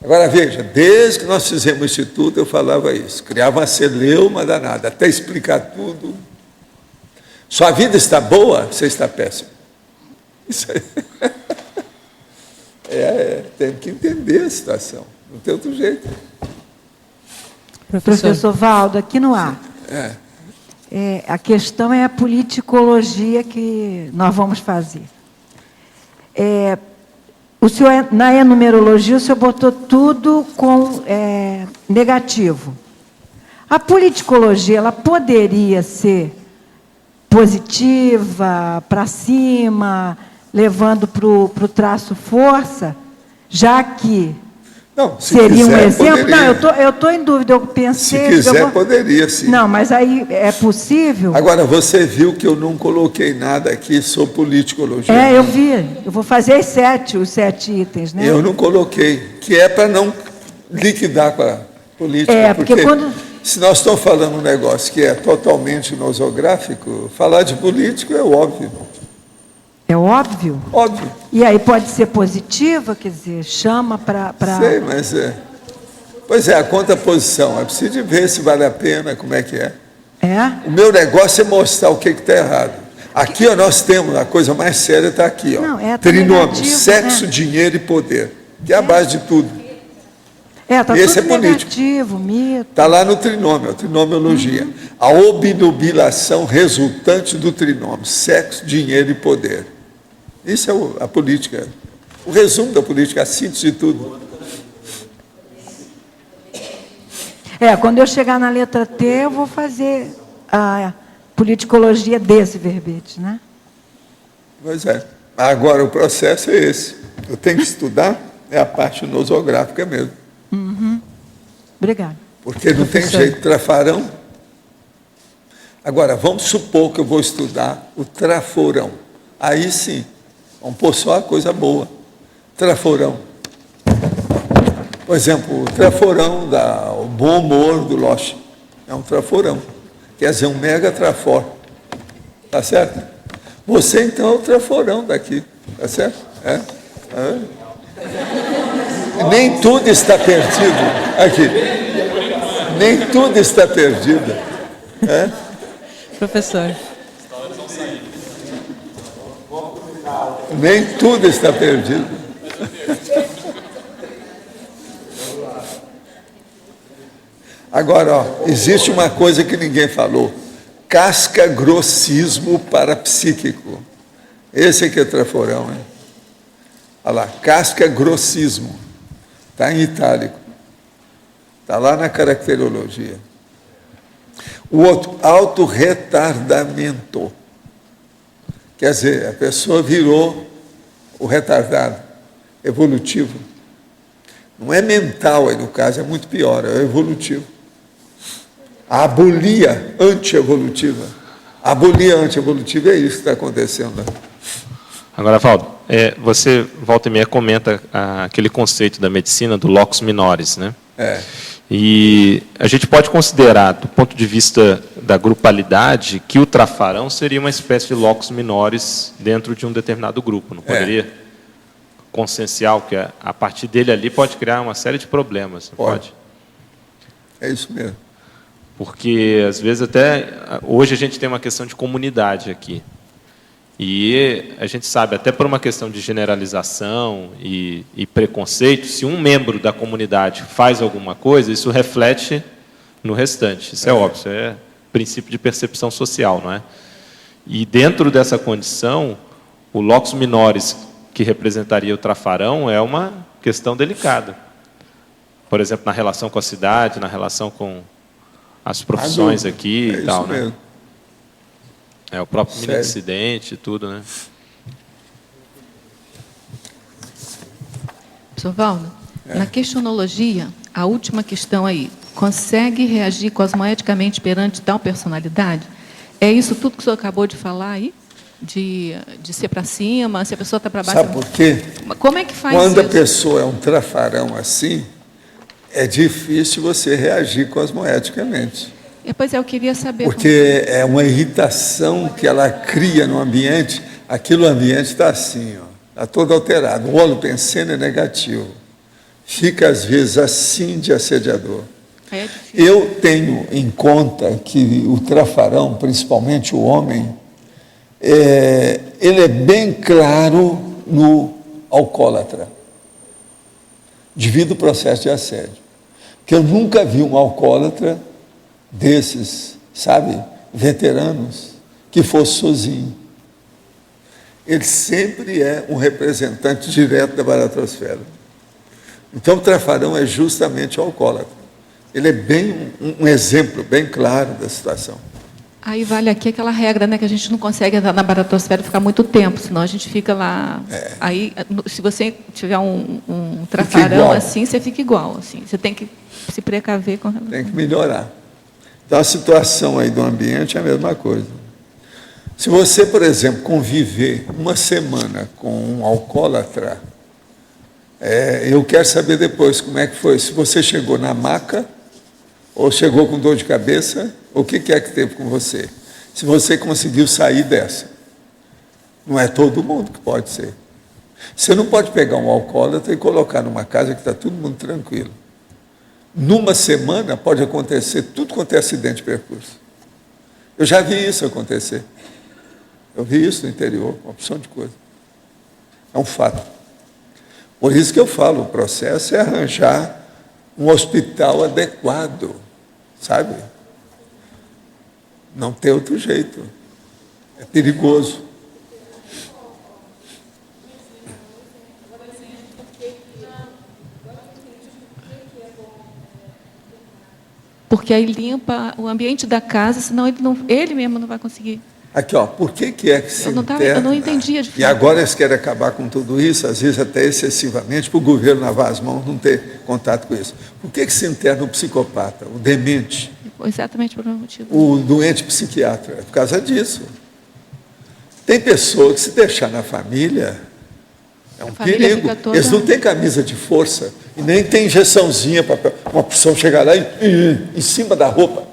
Agora, veja, desde que nós fizemos o Instituto, eu falava isso. Criava uma celeuma danada, até explicar tudo. Sua vida está boa, você está péssimo. Isso aí. Tem que entender a situação. Não tem outro jeito. Professor Valdo, aqui no ar. A questão é a politicologia que nós vamos fazer. O senhor, na enumerologia, o senhor botou tudo com negativo. A politicologia, ela poderia ser positiva, para cima, levando para o traço força, já que não, se seria quiser, um exemplo? Poderia. Não, eu estou em dúvida, eu pensei... Se quiser, poderia, sim. Não, mas aí é possível? Agora, você viu que eu não coloquei nada aqui sobre politicologia. Eu vi. Eu vou fazer os 7 itens, né? Eu não coloquei, que é para não liquidar com a política. Porque quando... Se nós estamos falando um negócio que é totalmente nosográfico, falar de político é óbvio. É óbvio? Óbvio. E aí pode ser positiva, quer dizer, chama para... Sei, mas Pois é, a contraposição. É preciso ver se vale a pena, como é que é. O meu negócio é mostrar o que está errado. Aqui nós temos, a coisa mais séria está aqui. Não, trinômio, negativo, sexo, dinheiro e poder. Que é a base de tudo. Está esse tudo é político. negativo, mito. Está lá no trinômio, a trinomiologia. A obnubilação resultante do trinômio, sexo, dinheiro e poder. Isso é a política. O resumo da política, a síntese de tudo. Quando eu chegar na letra T, eu vou fazer a politicologia desse verbete, né? Pois é. Agora, o processo é esse. Eu tenho que estudar, é a parte nosográfica mesmo. Obrigada. Porque não tem jeito, trafarão. Agora, vamos supor que eu vou estudar o traforão. Aí sim, vamos pôr só a coisa boa. Traforão. Por exemplo, o traforão, o bom humor do Loche. É um traforão. Quer dizer, um mega trafor. Tá certo? Você, então, é o traforão daqui. Tá certo? Nem tudo está perdido. Aqui. Nem tudo está perdido. Professor. Nem tudo está perdido. Agora, existe uma coisa que ninguém falou. casca-grossismo parapsíquico. Esse aqui é traforão, hein? Olha lá, casca-grossismo. Está em itálico. Está lá na caracterologia. O outro, autorretardamento. Quer dizer, a pessoa virou o retardado, evolutivo. Não é mental aí no caso, é muito pior, é evolutivo. A abolia antievolutiva. A abolia antievolutiva é isso que está acontecendo. Agora, Valdo, você volta e meia comenta aquele conceito da medicina do locus minoris, né? E a gente pode considerar, do ponto de vista da grupalidade, que o trafarão seria uma espécie de locus minoris dentro de um determinado grupo, não poderia? Consciencial, que a partir dele ali pode criar uma série de problemas, não pode? É isso mesmo. Porque, às vezes, até hoje a gente tem uma questão de comunidade aqui. E a gente sabe, até por uma questão de generalização e preconceito, se um membro da comunidade faz alguma coisa, isso reflete no restante. Isso é óbvio, isso é princípio de percepção social, não é? E dentro dessa condição, o locus minoris, que representaria o trafarão, é uma questão delicada. Por exemplo, na relação com a cidade, na relação com as profissões aqui e tal, né? É o próprio mini dissidente e tudo, né? Professor Valdo, na questionologia, a última questão aí, consegue reagir cosmoeticamente perante tal personalidade? É isso tudo que o senhor acabou de falar aí? De ser para cima, se a pessoa está para baixo... Sabe por quê? Como é que faz Quando isso? a pessoa é um trafarão assim, é difícil você reagir cosmoeticamente. Pois eu queria saber... Porque é uma irritação que ela cria no ambiente, aquilo ambiente está assim, está todo alterado. O holopensene é negativo. Fica, às vezes, assim de assediador. Eu tenho em conta que o trafarão, principalmente o homem, ele é bem claro no alcoólatra, devido ao processo de assédio. Porque eu nunca vi um alcoólatra desses, sabe, veteranos, que fosse sozinho. Ele sempre é um representante direto da baratrosfera. Então, o trafarão é justamente o alcoólatra. Ele é bem um exemplo bem claro da situação. Aí vale aqui aquela regra, né, que a gente não consegue andar na baratrosfera e ficar muito tempo, senão a gente fica lá... Aí, se você tiver um trafarão assim, você fica igual. Assim. Você tem que se precaver com relação... Tem que melhorar. Então, a situação aí do ambiente é a mesma coisa. Se você, por exemplo, conviver uma semana com um alcoólatra, eu quero saber depois como é que foi. Se você chegou na maca, ou chegou com dor de cabeça, o que é que teve com você? Se você conseguiu sair dessa. Não é todo mundo que pode ser. Você não pode pegar um alcoólatra e colocar numa casa que está todo mundo tranquilo. Numa semana pode acontecer tudo quanto é acidente de percurso. Eu já vi isso acontecer. Eu vi isso no interior, uma opção de coisa. É um fato. Por isso que eu falo, o processo é arranjar um hospital adequado, sabe? Não tem outro jeito. É perigoso. Porque aí limpa o ambiente da casa, senão ele mesmo não vai conseguir. Aqui, ó, por que é que se interna? Eu não entendia de fato. E agora eles querem acabar com tudo isso, às vezes até excessivamente, para o governo lavar as mãos, não ter contato com isso. Por que se interna o psicopata, o demente? Exatamente por um motivo. O doente psiquiatra, é por causa disso. Tem pessoa que se deixar na família, é um perigo. Eles não têm camisa de força e nem tem injeçãozinha para uma pessoa chegar lá em cima da roupa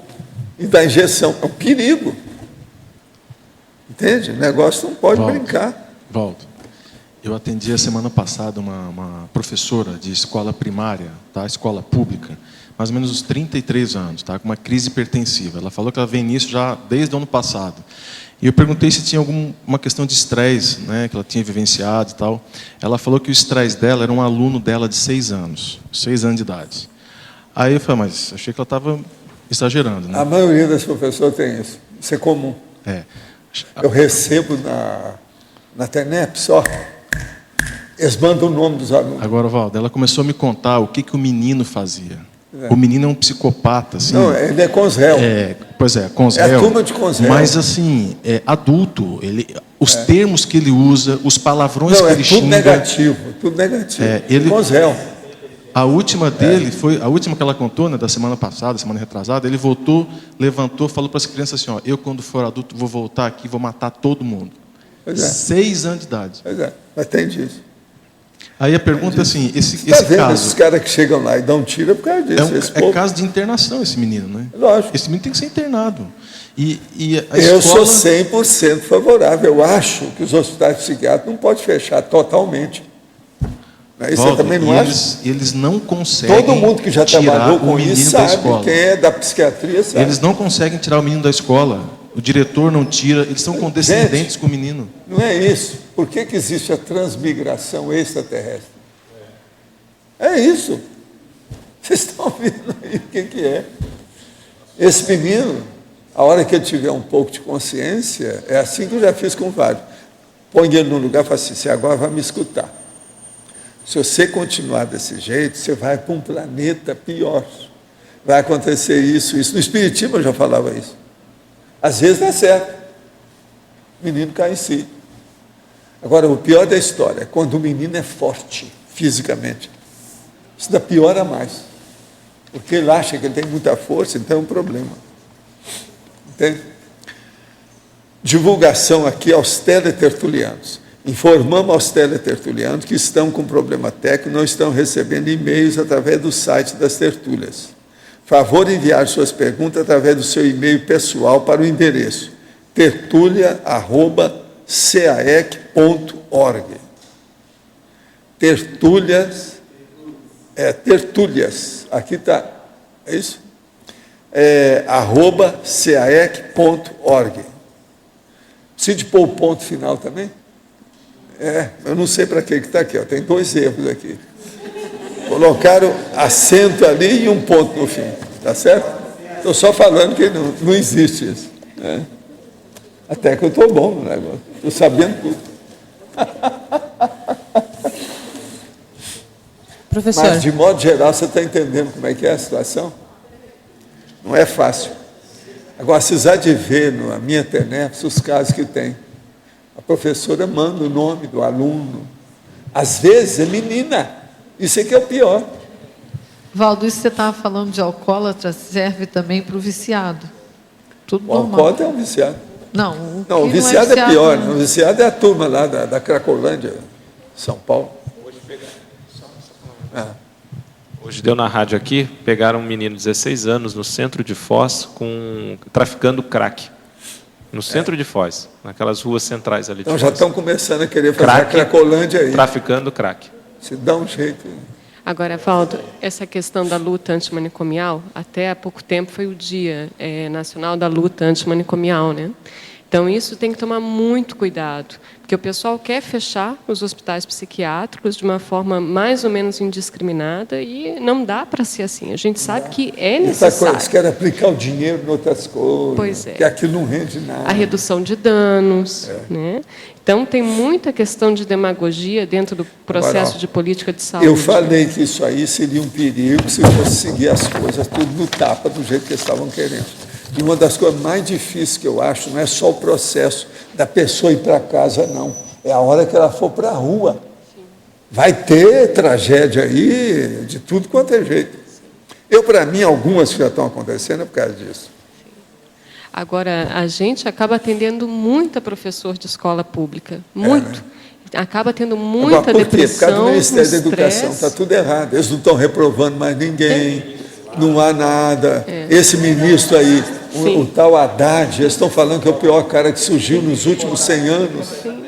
e dar injeção. É um perigo. Entende? O negócio não pode brincar. Valdo, eu atendi a semana passada uma professora de escola primária, tá? Escola pública, mais ou menos uns 33 anos, tá? Com uma crise hipertensiva. Ela falou que ela vem nisso já desde o ano passado. E eu perguntei se tinha alguma questão de estresse, né, que ela tinha vivenciado e tal. Ela falou que o estresse dela era um aluno dela de 6 anos de idade. Aí eu falei, mas achei que ela estava exagerando, né? A maioria das professoras tem isso. Isso é comum. É. Eu recebo na TENEP só. Eles mandam o nome dos alunos. Agora, Valdo, ela começou a me contar o que o menino fazia. O menino é um psicopata, assim. Não, ele é consréu. Pois é, consréu. É a turma de consréu. Mas, assim, é adulto. Os termos que ele usa, os palavrões que ele xinga... tudo negativo, tudo negativo. Consréu. A última dele foi... A última que ela contou, né, da semana passada, semana retrasada, ele voltou, levantou, falou para as crianças assim, ó, eu, quando for adulto, vou voltar aqui, vou matar todo mundo. 6 anos de idade. Pois é, mas tem disso. Aí a pergunta é assim, esse vendo caso... esses caras que chegam lá e dão tiro é por causa disso. É caso de internação esse menino, né? Lógico. Esse menino tem que ser internado. E a eu escola... sou 100% favorável. Eu acho que os hospitais psiquiátricos não podem fechar totalmente. Isso Valdo, você também não acha? Eles não conseguem. Todo mundo que já trabalhou com isso sabe, quem é da psiquiatria sabe. Eles não conseguem tirar o menino da escola. O diretor não tira, eles são condescendentes com o menino. Não é isso. Por que existe a transmigração extraterrestre? É isso. Vocês estão vendo aí o que é. Esse menino, a hora que ele tiver um pouco de consciência, é assim que eu já fiz com vários. Põe ele num lugar e fala assim, você agora vai me escutar. Se você continuar desse jeito, você vai para um planeta pior. Vai acontecer isso. No Espiritismo eu já falava isso. Às vezes dá certo. O menino cai em si. Agora, o pior da história é quando o menino é forte, fisicamente. Isso dá piora mais. Porque ele acha que ele tem muita força, então é um problema. Entende? Divulgação aqui aos teletertulianos. Informamos aos teletertulianos que estão com problema técnico, não estão recebendo e-mails através do site das tertúlias. Favor enviar suas perguntas através do seu e-mail pessoal para o endereço tertulia@caec.org. Tertúlias, aqui está, é isso? @caec.org. Precisa de pôr o ponto final também? Eu não sei para que está aqui, ó, tem 2 erros aqui. Colocaram acento ali e um ponto no fim, tá certo? Estou só falando que não existe isso. Né? Até que eu estou bom no negócio, estou sabendo tudo. Professor. Mas, de modo geral, você está entendendo como é que é a situação? Não é fácil. Agora, vocês há de ver na minha TENEP os casos que tem. A professora manda o nome do aluno. Às vezes é menina. Isso é que é o pior. Valdo, isso que você estava falando de alcoólatra serve também para o viciado. Tudo o normal. alcoólatra é um viciado. Não, o viciado é pior. Não. O viciado é a turma lá da Cracolândia, São Paulo. Hoje deu na rádio aqui, pegaram um menino de 16 anos no centro de Foz traficando crack. No centro de Foz, naquelas ruas centrais ali de Então Foz. já estão começando a querer fazer a Cracolândia aí. Traficando crack. Se dá um jeito. Agora, Valdo, essa questão da luta antimanicomial, até há pouco tempo foi o Dia Nacional da Luta Antimanicomial, né? Então, isso tem que tomar muito cuidado, porque o pessoal quer fechar os hospitais psiquiátricos de uma forma mais ou menos indiscriminada e não dá para ser assim. A gente sabe que é necessário. Eles querem aplicar o dinheiro em outras coisas, pois é. Que aquilo não rende nada. A redução de danos, né? Então, tem muita questão de demagogia dentro do processo de política de saúde. Eu falei que isso aí seria um perigo se fosse seguir as coisas tudo no tapa, do jeito que eles estavam querendo. E uma das coisas mais difíceis que eu acho não é só o processo da pessoa ir para casa, não. É a hora que ela for para a rua. Vai ter tragédia aí de tudo quanto é jeito. Para mim, algumas que já estão acontecendo é por causa disso. Agora, a gente acaba atendendo muita professor de escola pública. Muito. Né? Acaba tendo muita depressão. Por causa do Ministério da Educação. Está tudo errado. Eles não estão reprovando mais ninguém. Não há nada. Esse ministro aí, o tal Haddad, eles estão falando que é o pior cara que surgiu nos últimos 100 anos. Sim.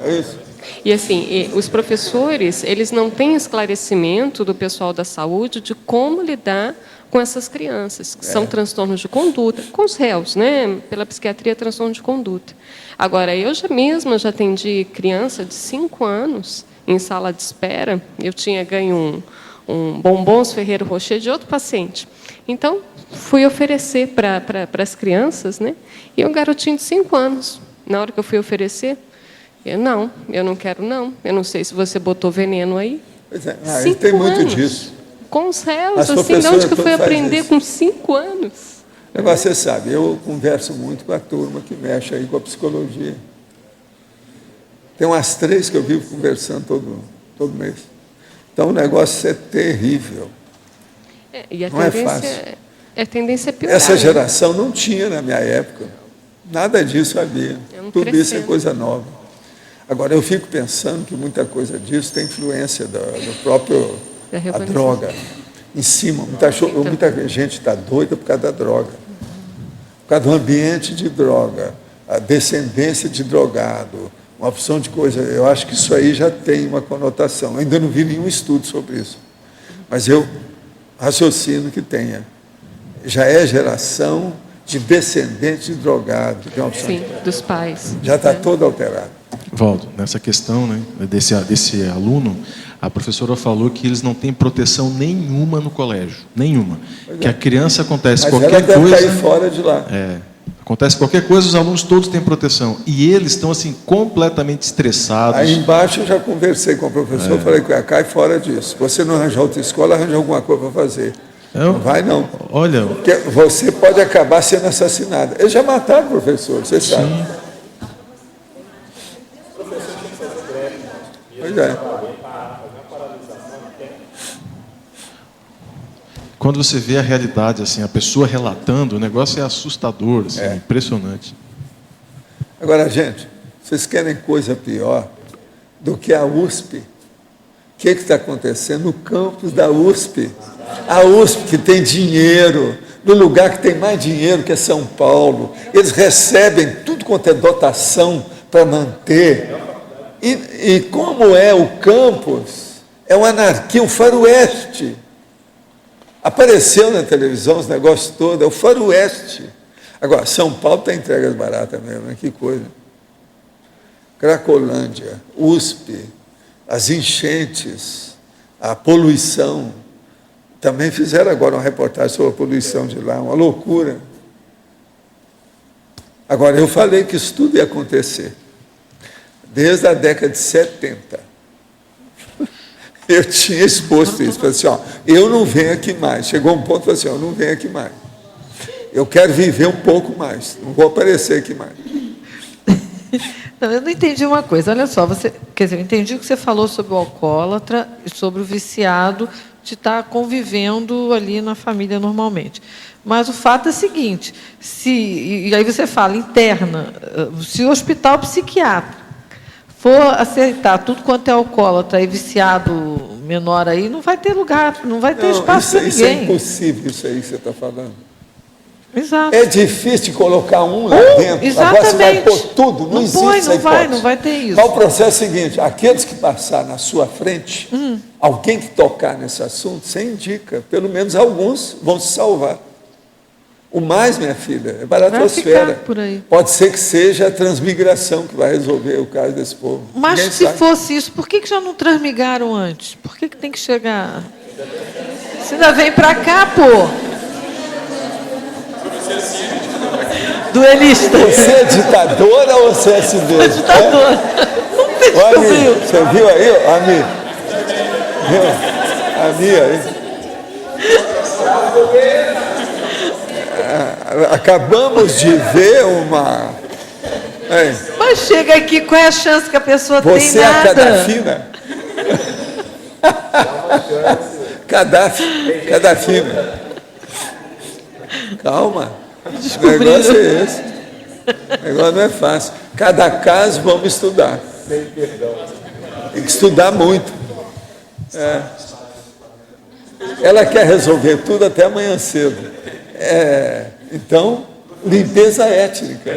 É isso. E assim, os professores, eles não têm esclarecimento do pessoal da saúde de como lidar com essas crianças, que são transtornos de conduta, com os réus, né? Pela psiquiatria, transtorno de conduta. Agora, eu mesma já atendi criança de 5 anos em sala de espera. Eu tinha ganho um bombons Ferreiro Rocher de outro paciente. Então, fui oferecer para as crianças, né? E um garotinho de 5 anos, na hora que eu fui oferecer, eu não quero não. Eu não sei se você botou veneno aí. Pois é, tem muito disso. Com os réus, assim, de onde que eu fui aprender com 5 anos? Agora, você sabe, eu converso muito com a turma que mexe aí com a psicologia. Tem umas 3 que eu vivo conversando todo mês. Então, o negócio é terrível. E não é fácil. A tendência é piorar. Essa geração não tinha na minha época. Nada disso havia. Tudo isso é coisa nova. Agora, eu fico pensando que muita coisa disso tem influência do próprio a droga em cima. Muita gente está doida por causa da droga. Por causa do ambiente de droga, a descendência de drogado, uma opção de coisa. Eu acho que isso aí já tem uma conotação. Eu ainda não vi nenhum estudo sobre isso. Mas eu raciocino que tenha. Já é geração de descendentes de drogado. Que é uma opção dos pais. Já está todo alterado. Valdo, nessa questão, né, desse aluno, a professora falou que eles não têm proteção nenhuma no colégio. Nenhuma. Que a criança acontece qualquer coisa... cair fora de lá. Acontece qualquer coisa, os alunos todos têm proteção. E eles estão, assim, completamente estressados. Aí embaixo eu já conversei com o professor, falei, cai fora disso. Você não arranjar outra escola, arranja alguma coisa para fazer. Não vai, não. Olha... Porque você pode acabar sendo assassinado. Eles já mataram o professor, você sabe. Pois é. Quando você vê a realidade, assim, a pessoa relatando, o negócio é assustador, assim, impressionante. Agora, gente, vocês querem coisa pior do que a USP? O que está acontecendo no campus da USP? A USP que tem dinheiro, no lugar que tem mais dinheiro que é São Paulo. Eles recebem tudo quanto é dotação para manter. E como é o campus? É uma anarquia, um faroeste. Apareceu na televisão os negócios todos, é o faroeste. Agora, São Paulo está entregas baratas mesmo, né? Que coisa. Cracolândia, USP, as enchentes, a poluição. Também fizeram agora uma reportagem sobre a poluição de lá, uma loucura. Agora, eu falei que isso tudo ia acontecer. Desde a década de 70. Eu tinha exposto isso. Falei assim, eu não venho aqui mais. Chegou um ponto, falei assim, eu não venho aqui mais. Eu quero viver um pouco mais. Não vou aparecer aqui mais. Não, eu não entendi uma coisa. Olha só, eu entendi o que você falou sobre o alcoólatra e sobre o viciado de estar convivendo ali na família normalmente. Mas o fato é o seguinte, e aí você fala, interna, se o hospital psiquiátrico for aceitar tudo quanto é alcoólatra e viciado menor aí, não vai ter lugar, não vai ter espaço para ninguém. Isso é impossível, isso aí que você está falando. Exato. É difícil de colocar um lá dentro. Exatamente. Agora você vai pôr tudo, não existe essa hipótese. Não vai ter isso. Mas o processo é o seguinte, aqueles que passar na sua frente, alguém que tocar nesse assunto, você indica, pelo menos alguns vão se salvar. O mais, minha filha, é baratosfera. Pode ser que seja a transmigração que vai resolver o caso desse povo. Mas se fosse isso, por que já não transmigraram antes? Por que tem que chegar? Você ainda vem para cá, pô. Duelista. Você é ditadora ou você é si mesmo? Ditadora. Você viu aí, Ami? Viu? Ami aí. Acabamos de ver uma... Mas chega aqui, qual é a chance que a pessoa tem? Você é a Cadafina? Cadafina. Calma. O negócio é esse. O negócio não é fácil. Cada caso vamos estudar. Tem que estudar muito. Ela quer resolver tudo até amanhã cedo. Então, limpeza étnica.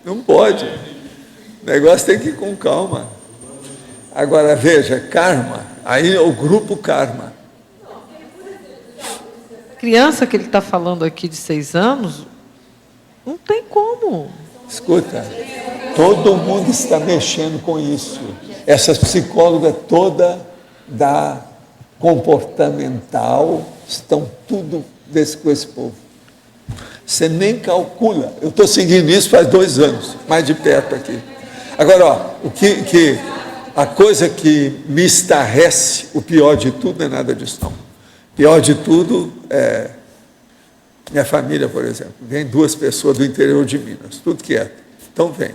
Não pode. O negócio tem que ir com calma. Agora, veja, karma. Aí é o grupo karma. Criança que ele está falando aqui de 6 anos, não tem como. Escuta, todo mundo está mexendo com isso. Essas psicólogas todas da comportamental, estão tudo com esse povo. Você nem calcula. Eu estou seguindo isso faz 2 anos, mais de perto aqui. Agora, ó, a coisa que me estarrece, o pior de tudo, não é nada disso, não. O pior de tudo é minha família, por exemplo. Vem 2 pessoas do interior de Minas, tudo quieto. Então vem.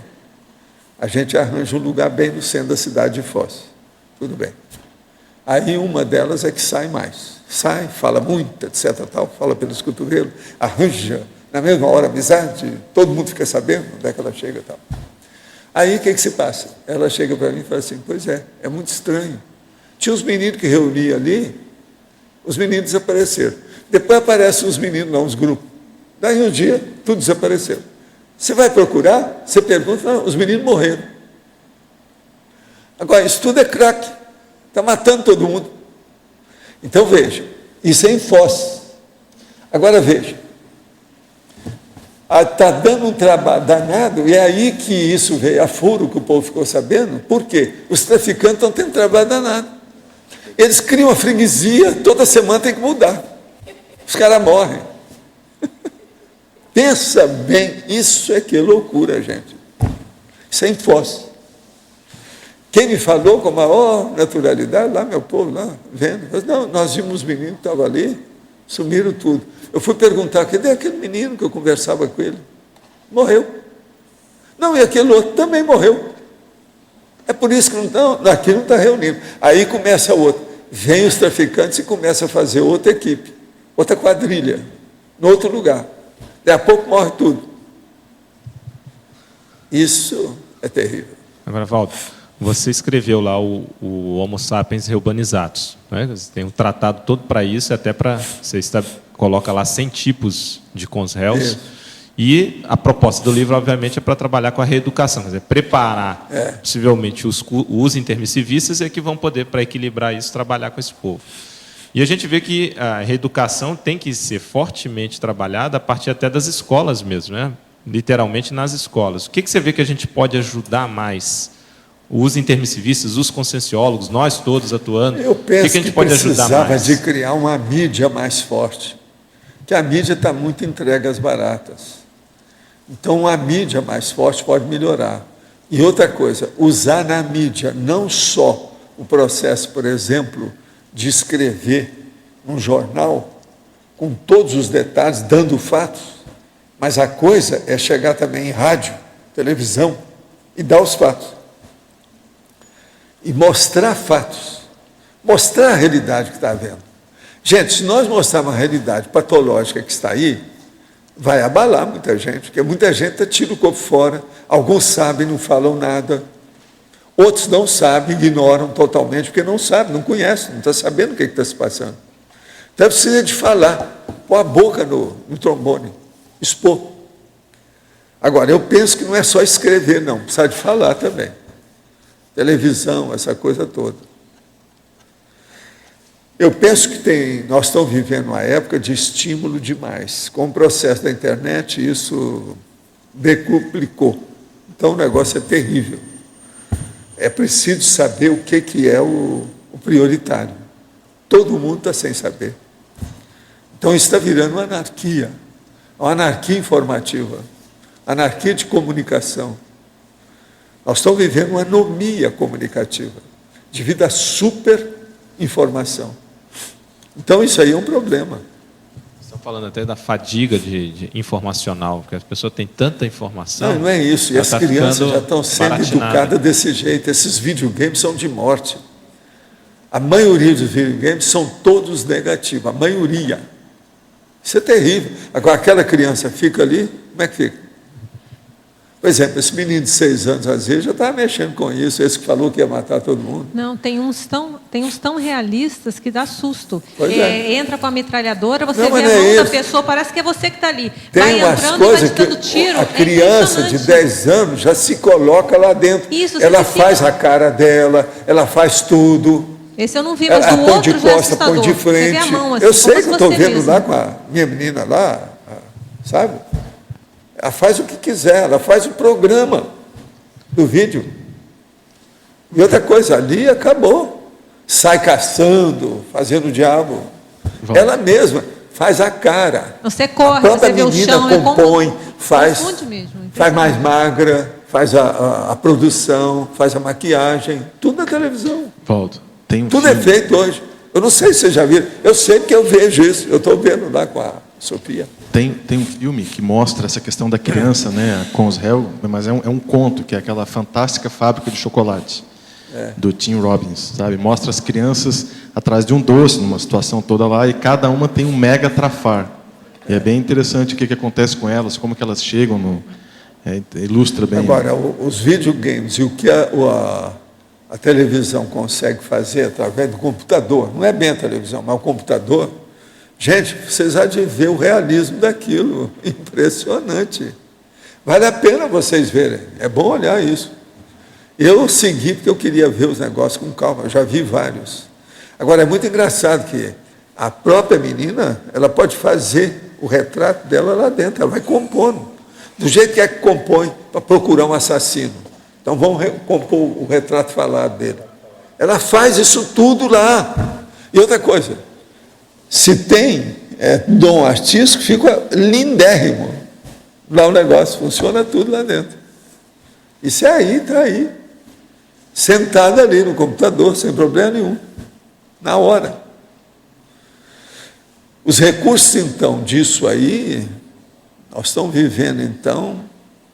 A gente arranja um lugar bem no centro da cidade de Foz. Tudo bem. Aí uma delas é que sai mais. Sai, fala muito, etc. Tal, fala pelos cotovelos, arranja, na mesma hora, amizade, todo mundo fica sabendo onde é que ela chega e tal. Aí o que se passa? Ela chega para mim e fala assim, pois é muito estranho. Tinha uns meninos que reuniam ali, os meninos desapareceram. Depois aparecem os meninos lá, uns grupos. Daí um dia, tudo desapareceu. Você vai procurar, você pergunta, não, os meninos morreram. Agora, isso tudo é crack. Está matando todo mundo. Então, veja, isso é em Foz. Agora, veja. Está dando um trabalho danado, e é aí que isso veio a furo, que o povo ficou sabendo. Por quê? Os traficantes estão tendo trabalho danado. Eles criam uma freguesia, toda semana tem que mudar. Os caras morrem. Pensa bem, isso é que é loucura, gente. Isso é em Foz. Quem me falou com a maior naturalidade, lá meu povo, lá, vendo. Mas, não, nós vimos os meninos que estavam ali, sumiram tudo. Eu fui perguntar, cadê aquele menino que eu conversava com ele? Morreu. Não, e aquele outro também morreu. É por isso que aqui não está reunindo. Aí começa outro. Vem os traficantes e começa a fazer outra equipe, outra quadrilha, no outro lugar. Daqui a pouco morre tudo. Isso é terrível. Agora, Walter, você escreveu lá o Homo sapiens Reurbanizados, né? Você tem um tratado todo para isso, até para você coloca lá 100 tipos de cons-réus. E a proposta do livro, obviamente, é para trabalhar com a reeducação, quer dizer, preparar possivelmente os intermissivistas que vão poder, para equilibrar isso, trabalhar com esse povo. E a gente vê que a reeducação tem que ser fortemente trabalhada a partir até das escolas mesmo, né? Literalmente nas escolas. O que você vê que a gente pode ajudar mais? Os intermissivistas, os conscienciólogos, nós todos atuando. Eu penso que a gente pode ajudar mais? Precisava de criar uma mídia mais forte, que a mídia está muito entregue às baratas. Então, a mídia mais forte pode melhorar. E outra coisa, usar na mídia não só o processo, por exemplo, de escrever um jornal com todos os detalhes, dando fatos, mas a coisa é chegar também em rádio, televisão e dar os fatos. E mostrar fatos, mostrar a realidade que está havendo. Gente, se nós mostrarmos a realidade patológica que está aí, vai abalar muita gente, porque muita gente tira o corpo fora, alguns sabem, não falam nada, outros não sabem, ignoram totalmente, porque não sabem, não conhecem, não estão sabendo o que está se passando. Então precisa de falar, pôr a boca no trombone, expor. Agora, eu penso que não é só escrever, não, precisa de falar também. Televisão, essa coisa toda. Eu penso que nós estamos vivendo uma época de estímulo demais. Com o processo da internet, isso decuplicou. Então, o negócio é terrível. É preciso saber o que é o prioritário. Todo mundo está sem saber. Então, isso está virando uma anarquia informativa, anarquia de comunicação. Nós estamos vivendo uma anomia comunicativa, devido à superinformação. Então, isso aí é um problema. Estão falando até da fadiga de informacional, porque as pessoas têm tanta informação. Não é isso. E as crianças já estão sendo educadas desse jeito. Esses videogames são de morte. A maioria dos videogames são todos negativos. A maioria. Isso é terrível. Agora, aquela criança fica ali, como é que fica? Por exemplo, esse menino de 6 anos, às vezes, já estava mexendo com isso, esse que falou que ia matar todo mundo. Não, tem uns tão realistas que dá susto. É. Entra com a metralhadora, você vê a mão da pessoa, parece que é você que está ali. Vai entrando e vai te dando tiro. A criança de 10 anos já se coloca lá dentro. Isso, ela faz a cara dela, ela faz tudo. Esse eu não vi, mas o outro já é assustador. Põe de frente. Você vê a mão, assim, eu sei que eu estou vendo mesmo. Lá com a minha menina lá, sabe? Ela faz o que quiser, ela faz o programa do vídeo. E outra coisa, ali acabou. sai caçando, fazendo o diabo. Ela mesma faz a cara. Você corre, a própria você vê o menina chão, compõe, faz mesmo, faz mais magra, faz a produção, faz a maquiagem, tudo na televisão. Valdo, tem um tudo filme. é feito hoje. Eu não sei se vocês já viram, eu sei que eu vejo isso, eu estou vendo lá com a Sofia. Tem um filme que mostra essa questão da criança, né, com os réus, mas é um conto, que é aquela fantástica fábrica de chocolate, do Tim Robbins, sabe? Mostra as crianças atrás de um doce, numa situação toda lá, e cada uma tem um mega trafar. E é bem interessante o que acontece com elas, como que elas chegam no... ilustra bem. Agora, os videogames e o que a televisão consegue fazer através do computador, não é bem a televisão, mas o computador, gente, vocês há de ver o realismo daquilo, impressionante. Vale a pena vocês verem, é bom olhar isso. Eu segui porque eu queria ver os negócios com calma, eu já vi vários. Agora, é muito engraçado que a própria menina, ela pode fazer o retrato dela lá dentro, ela vai compondo, do jeito que é que compõe para procurar um assassino. Então, vamos compor o retrato falado dele. Ela faz isso tudo lá. E outra coisa, se tem dom artístico, fica lindérrimo. Lá o negócio funciona tudo lá dentro. Isso está aí. Sentado ali no computador, sem problema nenhum. Na hora. Os recursos, então, disso aí, nós estamos vivendo, então,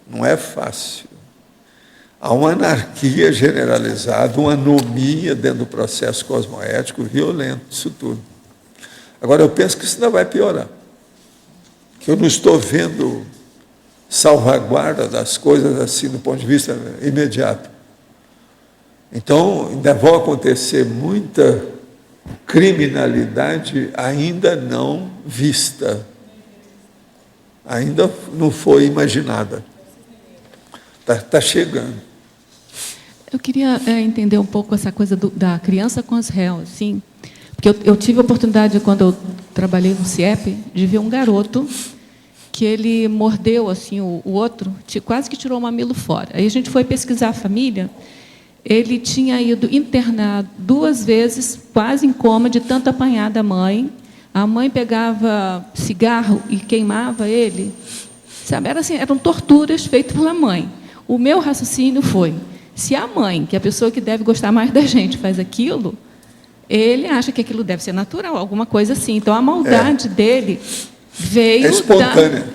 não é fácil. Há uma anarquia generalizada, uma anomia dentro do processo cosmoético violento, isso tudo. Agora, eu penso que isso ainda vai piorar. Que eu não estou vendo salvaguarda das coisas assim, do ponto de vista imediato. Então, ainda vão acontecer muita criminalidade ainda não vista, ainda não foi imaginada. Está chegando. Eu queria entender um pouco essa coisa da criança com os réus, assim, porque eu tive a oportunidade, quando eu trabalhei no CIEP, de ver um garoto que ele mordeu assim o outro, quase que tirou o mamilo fora. Aí a gente foi pesquisar a família, ele tinha ido internado 2 vezes, quase em coma, de tanto apanhar da mãe. A mãe pegava cigarro e queimava ele. Sabe? Eram torturas feitas pela mãe. O meu raciocínio foi, se a mãe, que é a pessoa que deve gostar mais da gente, faz aquilo, ele acha que aquilo deve ser natural, alguma coisa assim. Então, a maldade dele veio...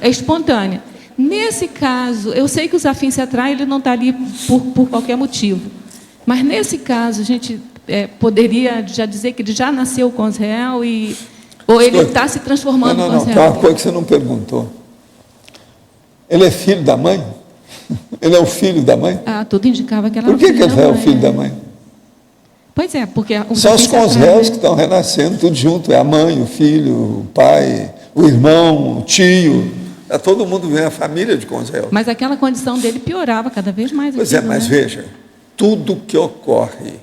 É espontânea. Nesse caso, eu sei que o Zafim se atrai, ele não está ali por qualquer motivo. Mas, nesse caso, a gente poderia já dizer que ele já nasceu com os réus ou ele está se transformando com os réus? Não, tem uma coisa que você não perguntou. Ele é filho da mãe? Ele é o filho da mãe? Tudo indicava que era Por que ele é o filho da mãe? Pois é, porque... São os réus que estão renascendo, tudo junto. É a mãe, o filho, o pai, o irmão, o tio. Todo mundo vem, a família de réus. Mas aquela condição dele piorava cada vez mais. Pois aquilo, mas veja, tudo que ocorre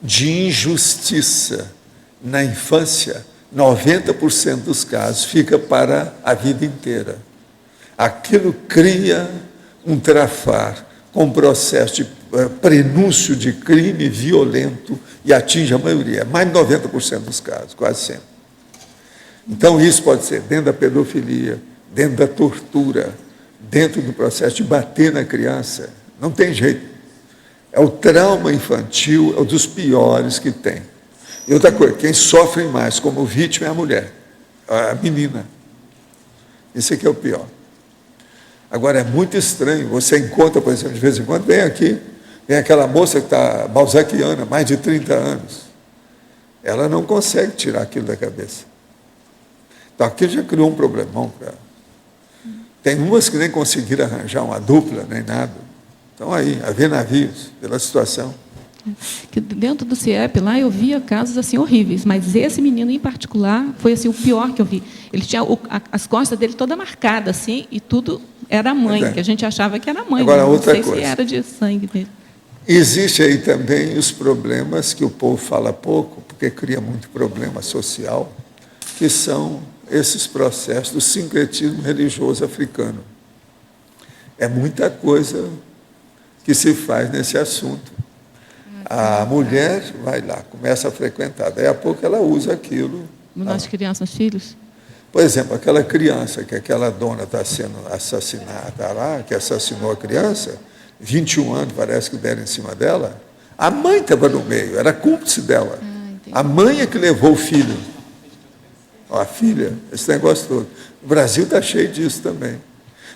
de injustiça na infância, 90% dos casos fica para a vida inteira. Aquilo cria um trafar com um processo de prenúncio de crime violento e atinge a maioria, mais de 90% dos casos, quase sempre. Então, isso pode ser dentro da pedofilia, dentro da tortura, dentro do processo de bater na criança. Não tem jeito. É o trauma infantil, é um dos piores que tem. E outra coisa, quem sofre mais como vítima é a mulher, a menina. Esse aqui é o pior. Agora, é muito estranho, você encontra, por exemplo, de vez em quando, vem aqui, vem aquela moça que está balzaquiana, mais de 30 anos. Ela não consegue tirar aquilo da cabeça. Então, aquilo já criou um problemão para ela. Tem umas que nem conseguiram arranjar uma dupla, nem nada. Estão aí, a ver navios, pela situação. Que dentro do CIEP, lá, eu via casos assim horríveis, mas esse menino em particular foi assim, o pior que eu vi. Ele tinha as costas dele toda marcada, assim, e tudo era a mãe, que a gente achava que era a mãe. Agora, não outra sei coisa. Se era de sangue dele. Existe aí também os problemas que o povo fala pouco, porque cria muito problema social, que são esses processos do sincretismo religioso africano. É muita coisa que se faz nesse assunto. A mulher vai lá, começa a frequentar, daí a pouco ela usa aquilo. Nas crianças, filhos? Por exemplo, aquela criança que aquela dona está sendo assassinada lá, que assassinou a criança, 21 anos parece que deram em cima dela, a mãe estava no meio, era cúmplice dela. A mãe é que levou o filho. A filha, esse negócio todo. O Brasil está cheio disso também.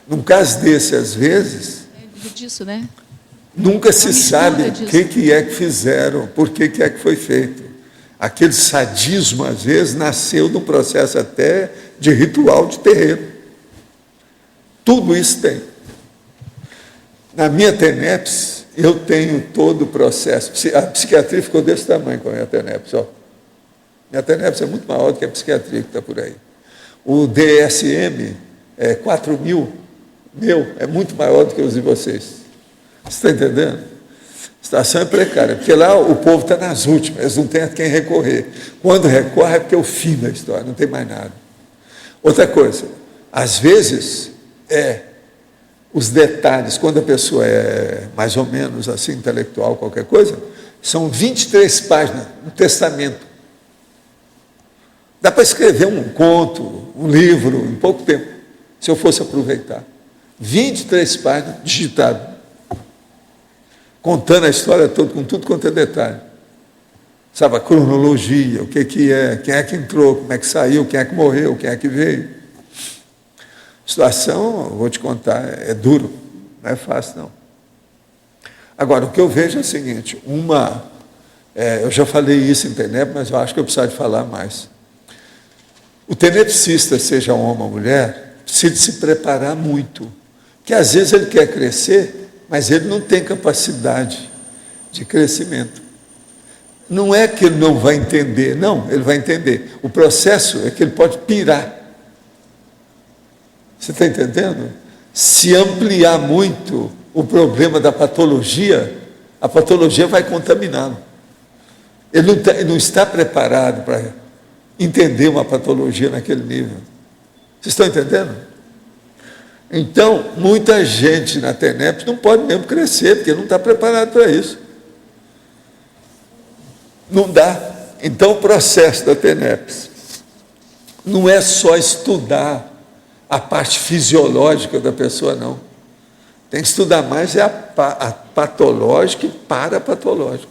Num caso desse, às vezes, disso, né? Nunca se sabe o que é que fizeram, por que é que foi feito. Aquele sadismo, às vezes, nasceu de um processo até de ritual de terreiro. Tudo isso tem. Na minha TENEPS, eu tenho todo o processo. A psiquiatria ficou desse tamanho com a minha TENEPS. Ó. Minha TENEPS é muito maior do que a psiquiatria que está por aí. O DSM é 4.000, meu, é muito maior do que os de vocês. Você está entendendo? A situação é precária, porque lá o povo está nas últimas, eles não têm a quem recorrer. Quando recorre é porque é o fim da história, não tem mais nada. Outra coisa, às vezes, os detalhes, quando a pessoa é mais ou menos assim, intelectual, qualquer coisa, são 23 páginas, um testamento. Dá para escrever um conto, um livro, em pouco tempo, se eu fosse aproveitar. 23 páginas digitado, contando a história toda, com tudo quanto é detalhe. Sabe, a cronologia, o que é, quem é que entrou, como é que saiu, quem é que morreu, quem é que veio. A situação, vou te contar, é duro, não é fácil, não. Agora, o que eu vejo é o seguinte, eu já falei isso em TENEP, mas eu acho que eu preciso de falar mais. O tenepsista, seja homem ou mulher, precisa de se preparar muito, que às vezes ele quer crescer, mas ele não tem capacidade de crescimento. Não é que ele não vai entender, não, ele vai entender. O processo é que ele pode pirar. Você está entendendo? Se ampliar muito o problema da patologia, a patologia vai contaminá-lo. Ele não está preparado para entender uma patologia naquele nível. Vocês estão entendendo? Então, muita gente na TENEPS não pode mesmo crescer, porque não está preparado para isso. Não dá. Então, o processo da TENEPS não é só estudar a parte fisiológica da pessoa, não. Tem que estudar mais a patológica e parapatológica,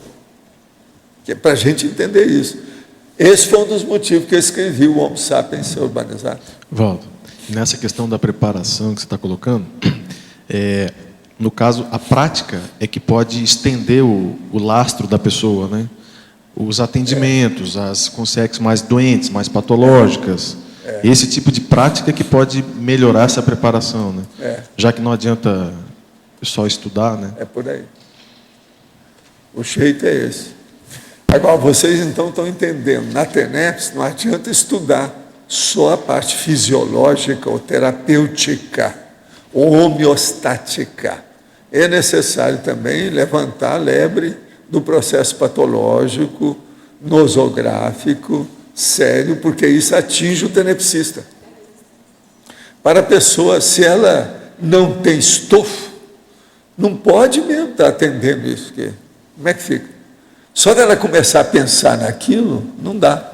que é para a gente entender isso. Esse foi um dos motivos que eu escrevi o Homo Sapiens Urbanizado. Valdo, nessa questão da preparação que você está colocando, no caso, a prática é que pode estender o lastro da pessoa, né? Os atendimentos, as consegues mais doentes, mais patológicas, esse tipo de prática que pode melhorar essa preparação, né? Já que não adianta só estudar, né? É por aí. O jeito é esse. Agora, vocês então estão entendendo, na TENEPS não adianta estudar só a parte fisiológica ou terapêutica ou homeostática. É necessário também levantar a lebre do processo patológico, nosográfico, sério, porque isso atinge o tenepsista. Para a pessoa, se ela não tem estofo, não pode mesmo estar atendendo isso. Porque, como é que fica? Só dela começar a pensar naquilo, não dá.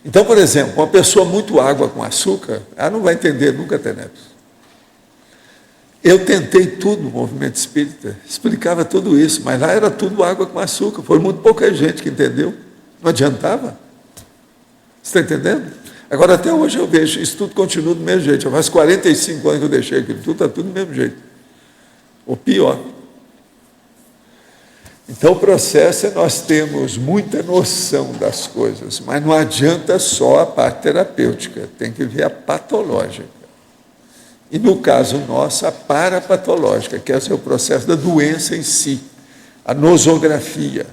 Então, por exemplo, uma pessoa muito água com açúcar, ela não vai entender nunca TENEPS. Eu tentei tudo no movimento espírita, explicava tudo isso, mas lá era tudo água com açúcar, foi muito pouca gente que entendeu, não adiantava. Você está entendendo? Agora, até hoje eu vejo, isso tudo continua do mesmo jeito, já faz 45 anos que eu deixei aquilo, tudo está tudo do mesmo jeito. Ou pior. Então, o processo é nós temos muita noção das coisas, mas não adianta só a parte terapêutica, tem que ver a patológica. E, no caso nosso, a parapatológica, que é o processo da doença em si, a nosografia.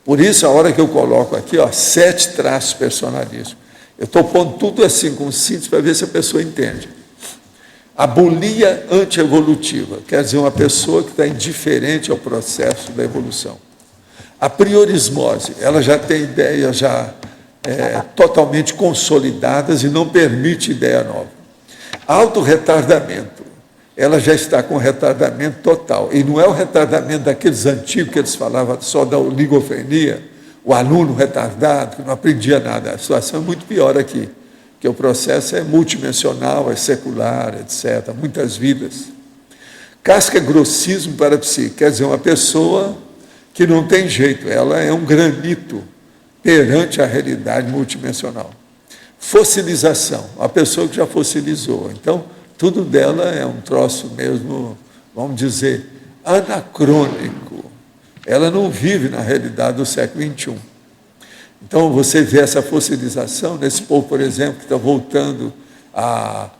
Por isso, a hora que eu coloco aqui, 7 traços personalismos, eu estou pondo tudo assim, com síntese, para ver se a pessoa entende. A bulia antievolutiva, quer dizer, uma pessoa que está indiferente ao processo da evolução. A priorismose, ela já tem ideias totalmente consolidadas e não permite ideia nova. Autorretardamento, ela já está com retardamento total. E não é o retardamento daqueles antigos que eles falavam só da oligofrenia, o aluno retardado, que não aprendia nada. A situação é muito pior aqui, porque o processo é multidimensional, é secular, etc. Muitas vidas. Casca-grossismo parapsíquico, quer dizer, uma pessoa que não tem jeito, ela é um granito perante a realidade multidimensional. Fossilização, a pessoa que já fossilizou. Então, tudo dela é um troço mesmo, vamos dizer, anacrônico. Ela não vive na realidade do século XXI. Então, você vê essa fossilização nesse povo, por exemplo, que está voltando ao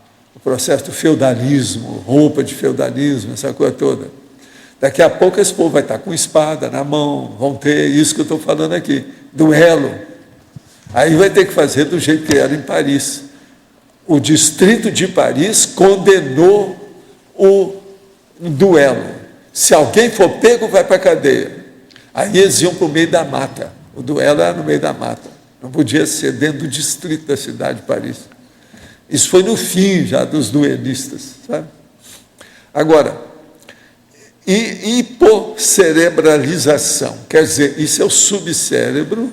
processo do feudalismo, roupa de feudalismo, essa coisa toda. Daqui a pouco esse povo vai estar com espada na mão, vão ter isso que eu estou falando aqui, duelo. Aí vai ter que fazer do jeito que era em Paris. O distrito de Paris condenou o duelo. Se alguém for pego, vai para a cadeia. Aí eles iam para o meio da mata. O duelo era no meio da mata. Não podia ser dentro do distrito da cidade de Paris. Isso foi no fim já dos duelistas, sabe? Agora, hiposserebralização, quer dizer, isso é o subcérebro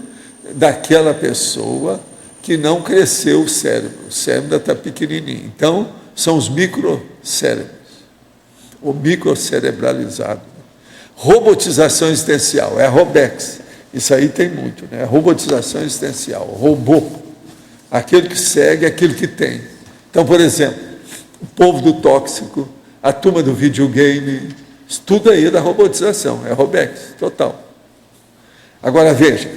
daquela pessoa que não cresceu o cérebro ainda está pequenininho. Então, são os microcérebros, o microcerebralizado. Robotização existencial, é a Robex, isso aí tem muito, né? Robotização existencial, robô, aquele que segue aquilo que tem. Então, por exemplo, o povo do tóxico, a turma do videogame, isso tudo aí é da robotização, é Robex, total. Agora, veja,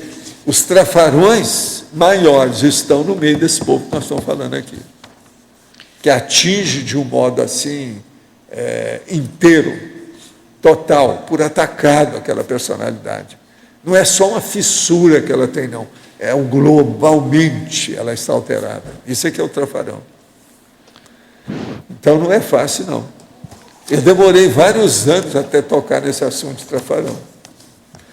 os trafarões maiores estão no meio desse povo que nós estamos falando aqui, que atinge de um modo assim, inteiro, total, por atacado aquela personalidade. Não é só uma fissura que ela tem, não. É globalmente ela está alterada. Isso é que é o trafarão. Então não é fácil, não. Eu demorei vários anos até tocar nesse assunto de trafarão.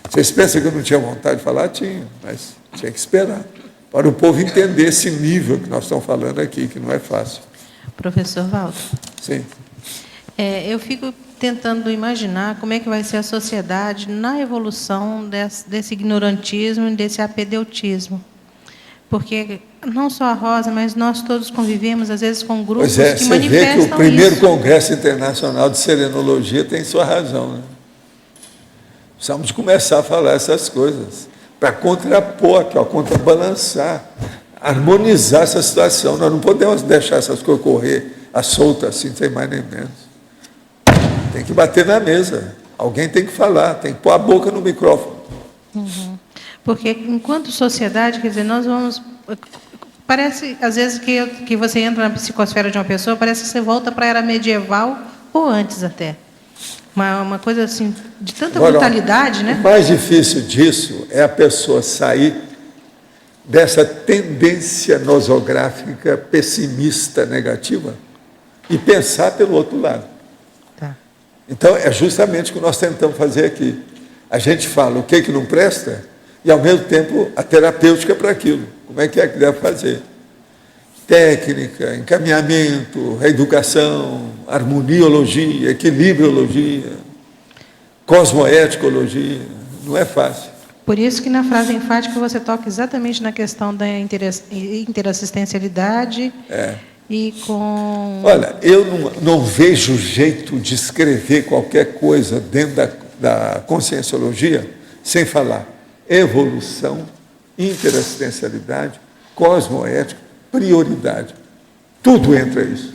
Vocês pensam que eu não tinha vontade de falar? Tinha, mas tinha que esperar. Para o povo entender esse nível que nós estamos falando aqui, que não é fácil. Professor Walter. Sim. Eu fico tentando imaginar como é que vai ser a sociedade na evolução desse ignorantismo e desse apedeutismo. Porque não só a Rosa, mas nós todos convivemos, às vezes, com grupos que manifestam isso. Você vê que o primeiro Congresso Internacional de Serenologia tem sua razão, né? Precisamos começar a falar essas coisas, para contrapor aqui, contrabalançar, harmonizar essa situação. Nós não podemos deixar essas coisas correr à solta assim, sem mais nem menos. Tem que bater na mesa. Alguém tem que falar, tem que pôr a boca no microfone. Uhum. Porque, enquanto sociedade, quer dizer, nós vamos... Parece, às vezes, que você entra na psicosfera de uma pessoa, parece que você volta para a era medieval, ou antes até. Uma coisa assim, de tanta brutalidade, né? O mais difícil disso é a pessoa sair dessa tendência nosográfica pessimista, negativa, e pensar pelo outro lado. Tá. Então, é justamente o que nós tentamos fazer aqui. A gente fala o que não presta e, ao mesmo tempo, a terapêutica para aquilo. Como é que deve fazer? Técnica, encaminhamento, reeducação, harmoniologia, equilibriologia, cosmoeticologia. Não é fácil. Por isso que na frase enfática você toca exatamente na questão da interassistencialidade e com... Olha, eu não vejo jeito de escrever qualquer coisa dentro da conscienciologia sem falar evolução, interassistencialidade, cosmoética, prioridade. Tudo entra isso.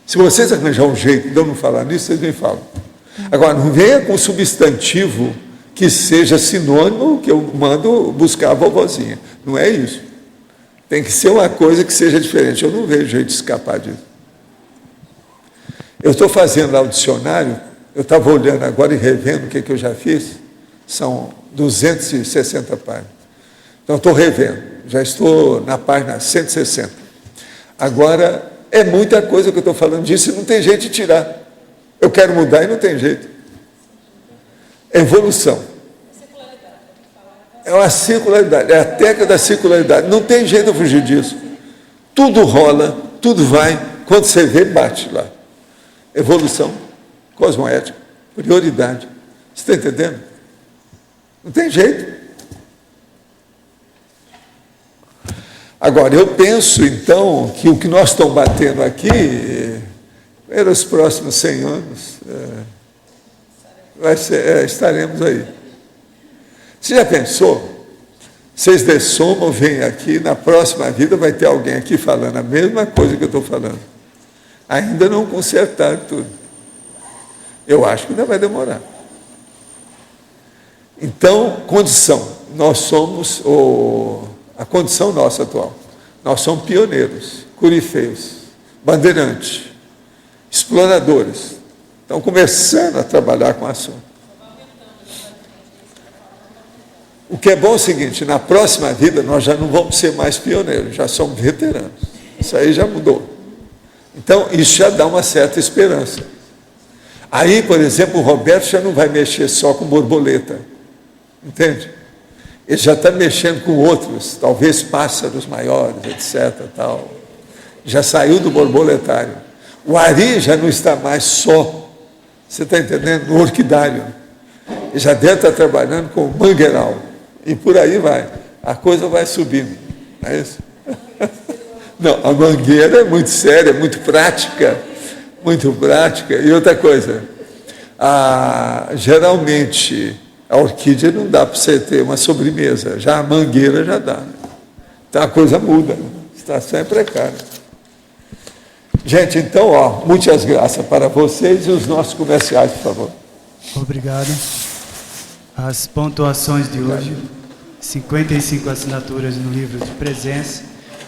Se vocês arranjar um jeito de eu não falar nisso, vocês me falam. Agora, não venha com substantivo que seja sinônimo que eu mando buscar a vovozinha. Não é isso. Tem que ser uma coisa que seja diferente. Eu não vejo jeito de escapar disso. Eu estou fazendo lá o dicionário, eu estava olhando agora e revendo o que eu já fiz. São 260 páginas. Então, estou revendo. Já estou na página 160. Agora, é muita coisa que eu estou falando disso e não tem jeito de tirar. Eu quero mudar e não tem jeito. Evolução. É uma circularidade, é a técnica da circularidade. Não tem jeito de fugir disso. Tudo rola, tudo vai. Quando você vê, bate lá. evolução cosmoética, prioridade. Você está entendendo? Não tem jeito. Agora, eu penso, então, que o que nós estamos batendo aqui, pelos próximos 100 anos, estaremos aí. Você já pensou? Vocês dessomam, vêm aqui, na próxima vida vai ter alguém aqui falando a mesma coisa que eu estou falando. Ainda não consertaram tudo. Eu acho que ainda vai demorar. Então, condição. Nós somos a condição nossa atual. Nós somos pioneiros, corifeiros, bandeirantes, exploradores. Estão começando a trabalhar com o assunto. O que é bom é o seguinte, na próxima vida nós já não vamos ser mais pioneiros, já somos veteranos. Isso aí já mudou. Então, isso já dá uma certa esperança. Aí, por exemplo, o Roberto já não vai mexer só com borboleta. Entende? Ele já está mexendo com outros, talvez pássaros maiores, etc. Tal. Já saiu do borboletário. O Ari já não está mais só, você está entendendo, no orquidário. Ele já deve estar trabalhando com o mangueiral. E por aí vai. A coisa vai subindo. Não é isso? Não, a mangueira é muito séria, muito prática. Muito prática. E outra coisa, geralmente a orquídea não dá para você ter uma sobremesa, já a mangueira já dá. Então a coisa muda, a situação é precária. Gente, então, muitas graças para vocês e os nossos comerciais, por favor. Obrigado. As pontuações de hoje: 55 assinaturas no livro de presença,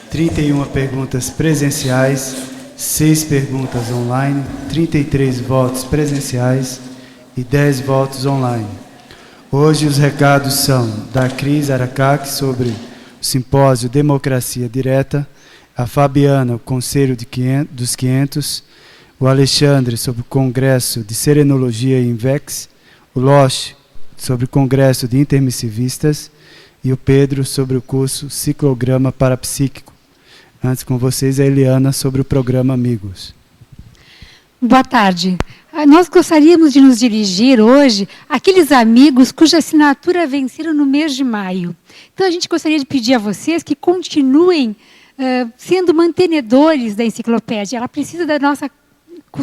31 perguntas presenciais, 6 perguntas online, 33 votos presenciais e 10 votos online. Hoje os recados são da Cris Aracaque sobre o simpósio Democracia Direta, a Fabiana, o Conselho dos 500, o Alexandre sobre o Congresso de Serenologia e Invex, o Loche sobre o Congresso de Intermissivistas e o Pedro sobre o curso Ciclograma Parapsíquico. Antes com vocês, a Eliana sobre o programa Amigos. Boa tarde. Nós gostaríamos de nos dirigir hoje àqueles amigos cuja assinatura venceram no mês de maio. Então, a gente gostaria de pedir a vocês que continuem sendo mantenedores da enciclopédia. Ela precisa da nossa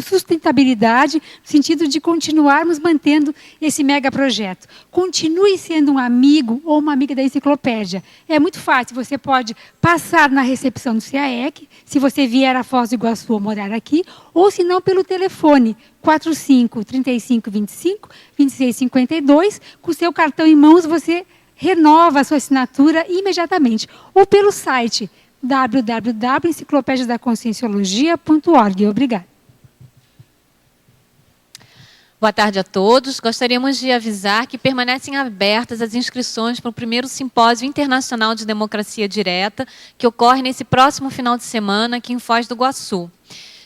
sustentabilidade, no sentido de continuarmos mantendo esse megaprojeto. Continue sendo um amigo ou uma amiga da enciclopédia. É muito fácil, você pode passar na recepção do CAEC, se você vier a Foz do Iguaçu ou morar aqui, ou se não pelo telefone 45 35 25 26 52, com o seu cartão em mãos você renova a sua assinatura imediatamente, ou pelo site www.enciclopediadaconscienciologia.org. Obrigada. Boa tarde a todos. Gostaríamos de avisar que permanecem abertas as inscrições para o primeiro Simpósio Internacional de Democracia Direta, que ocorre nesse próximo final de semana aqui em Foz do Iguaçu.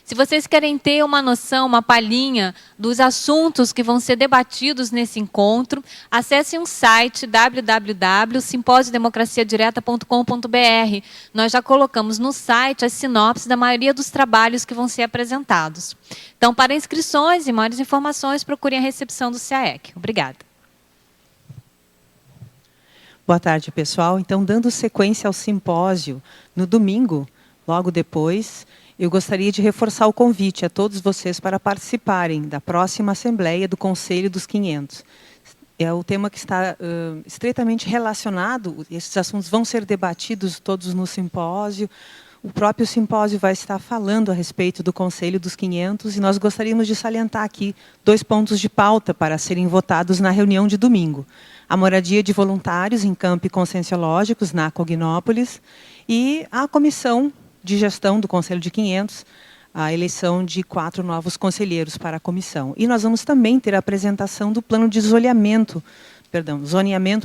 Se vocês querem ter uma noção, uma palhinha dos assuntos que vão ser debatidos nesse encontro, acessem o site www.simposiodemocraciadireta.com.br. Nós já colocamos no site as sinopses da maioria dos trabalhos que vão ser apresentados. Então, para inscrições e maiores informações, procurem a recepção do CAEC. Obrigada. Boa tarde, pessoal. Então, dando sequência ao simpósio, no domingo, logo depois, eu gostaria de reforçar o convite a todos vocês para participarem da próxima Assembleia do Conselho dos 500. É o tema que está estreitamente relacionado, esses assuntos vão ser debatidos todos no simpósio. O próprio simpósio vai estar falando a respeito do Conselho dos 500 e nós gostaríamos de salientar aqui 2 pontos de pauta para serem votados na reunião de domingo. A moradia de voluntários em campi conscienciológicos, na Cognópolis, e a comissão de gestão do Conselho de 500, a eleição de 4 novos conselheiros para a comissão. E nós vamos também ter a apresentação do plano de zoneamento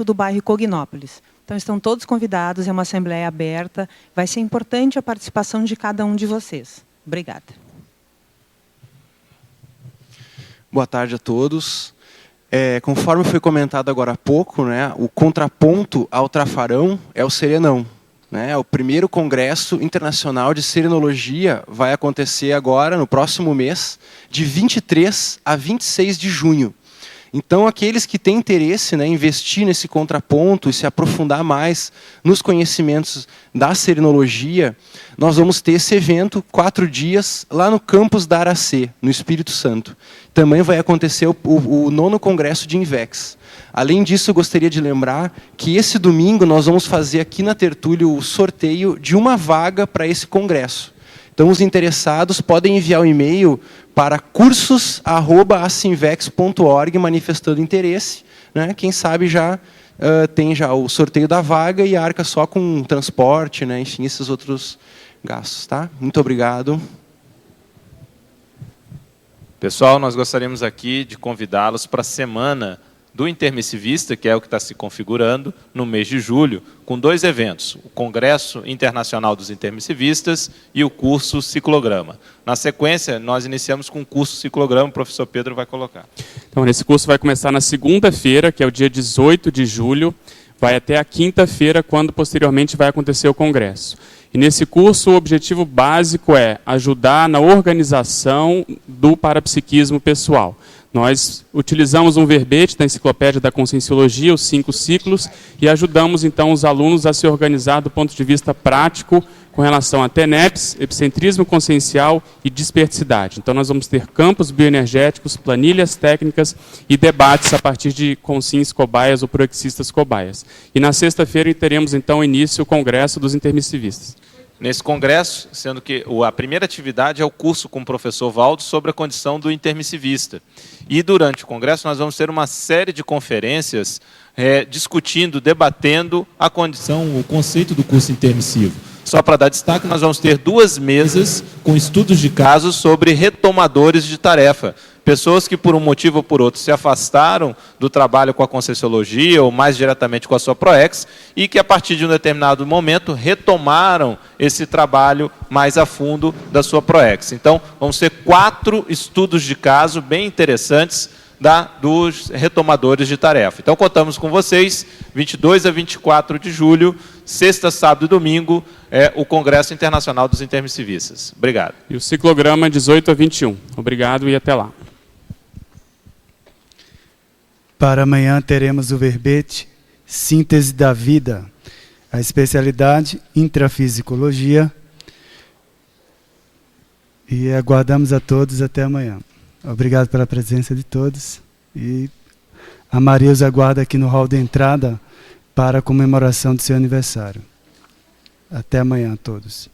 do bairro Cognópolis. Então, estão todos convidados, é uma assembleia aberta, vai ser importante a participação de cada um de vocês. Obrigada. Boa tarde a todos. Conforme foi comentado agora há pouco, né, o contraponto ao trafarão é o serenão. né? O primeiro Congresso Internacional de Serenologia vai acontecer agora, no próximo mês, de 23 a 26 de junho. Então, aqueles que têm interesse, né, em investir nesse contraponto e se aprofundar mais nos conhecimentos da serenologia, nós vamos ter esse evento 4 dias lá no campus da Aracê, no Espírito Santo. Também vai acontecer o 9º Congresso de Invex. Além disso, eu gostaria de lembrar que esse domingo nós vamos fazer aqui na Tertúlia o sorteio de uma vaga para esse congresso. Então, os interessados podem enviar um e-mail para cursos@acinvex.org manifestando interesse, né? Quem sabe já tem já o sorteio da vaga e arca só com transporte, né? Enfim, esses outros gastos. Tá? Muito obrigado. Pessoal, nós gostaríamos aqui de convidá-los para a semana do intermissivista, que é o que está se configurando no mês de julho, com 2 eventos, o Congresso Internacional dos Intermissivistas e o curso Ciclograma. Na sequência, nós iniciamos com o curso Ciclograma, o professor Pedro vai colocar. Então, esse curso vai começar na segunda-feira, que é o dia 18 de julho, vai até a quinta-feira, quando posteriormente vai acontecer o Congresso. E nesse curso, o objetivo básico é ajudar na organização do parapsiquismo pessoal. Nós utilizamos um verbete da Enciclopédia da Conscienciologia, os 5 ciclos, e ajudamos, então, os alunos a se organizar do ponto de vista prático com relação a TENEPS, epicentrismo consciencial e disperticidade. Então, nós vamos ter campos bioenergéticos, planilhas técnicas e debates a partir de consciências cobaias ou proexistas cobaias. E na sexta-feira teremos, então, início o Congresso dos Intermissivistas. Nesse congresso, sendo que a primeira atividade é o curso com o professor Valdo sobre a condição do intermissivista. E durante o congresso nós vamos ter uma série de conferências discutindo, debatendo a condição, o conceito do curso intermissivo. Só para dar destaque, nós vamos ter 2 mesas com estudos de casos sobre retomadores de tarefa. Pessoas que, por um motivo ou por outro, se afastaram do trabalho com a Conscienciologia ou mais diretamente com a sua PROEX e que, a partir de um determinado momento, retomaram esse trabalho mais a fundo da sua PROEX. Então, vão ser 4 estudos de caso bem interessantes dos retomadores de tarefa. Então, contamos com vocês, 22 a 24 de julho, sexta, sábado e domingo, o Congresso Internacional dos Intermissivistas. Obrigado. E o ciclograma 18 a 21. Obrigado e até lá. Para amanhã teremos o verbete Síntese da Vida, a especialidade Intrafisicologia. E aguardamos a todos até amanhã. Obrigado pela presença de todos. E a Maria os aguarda aqui no hall de entrada para a comemoração do seu aniversário. Até amanhã a todos.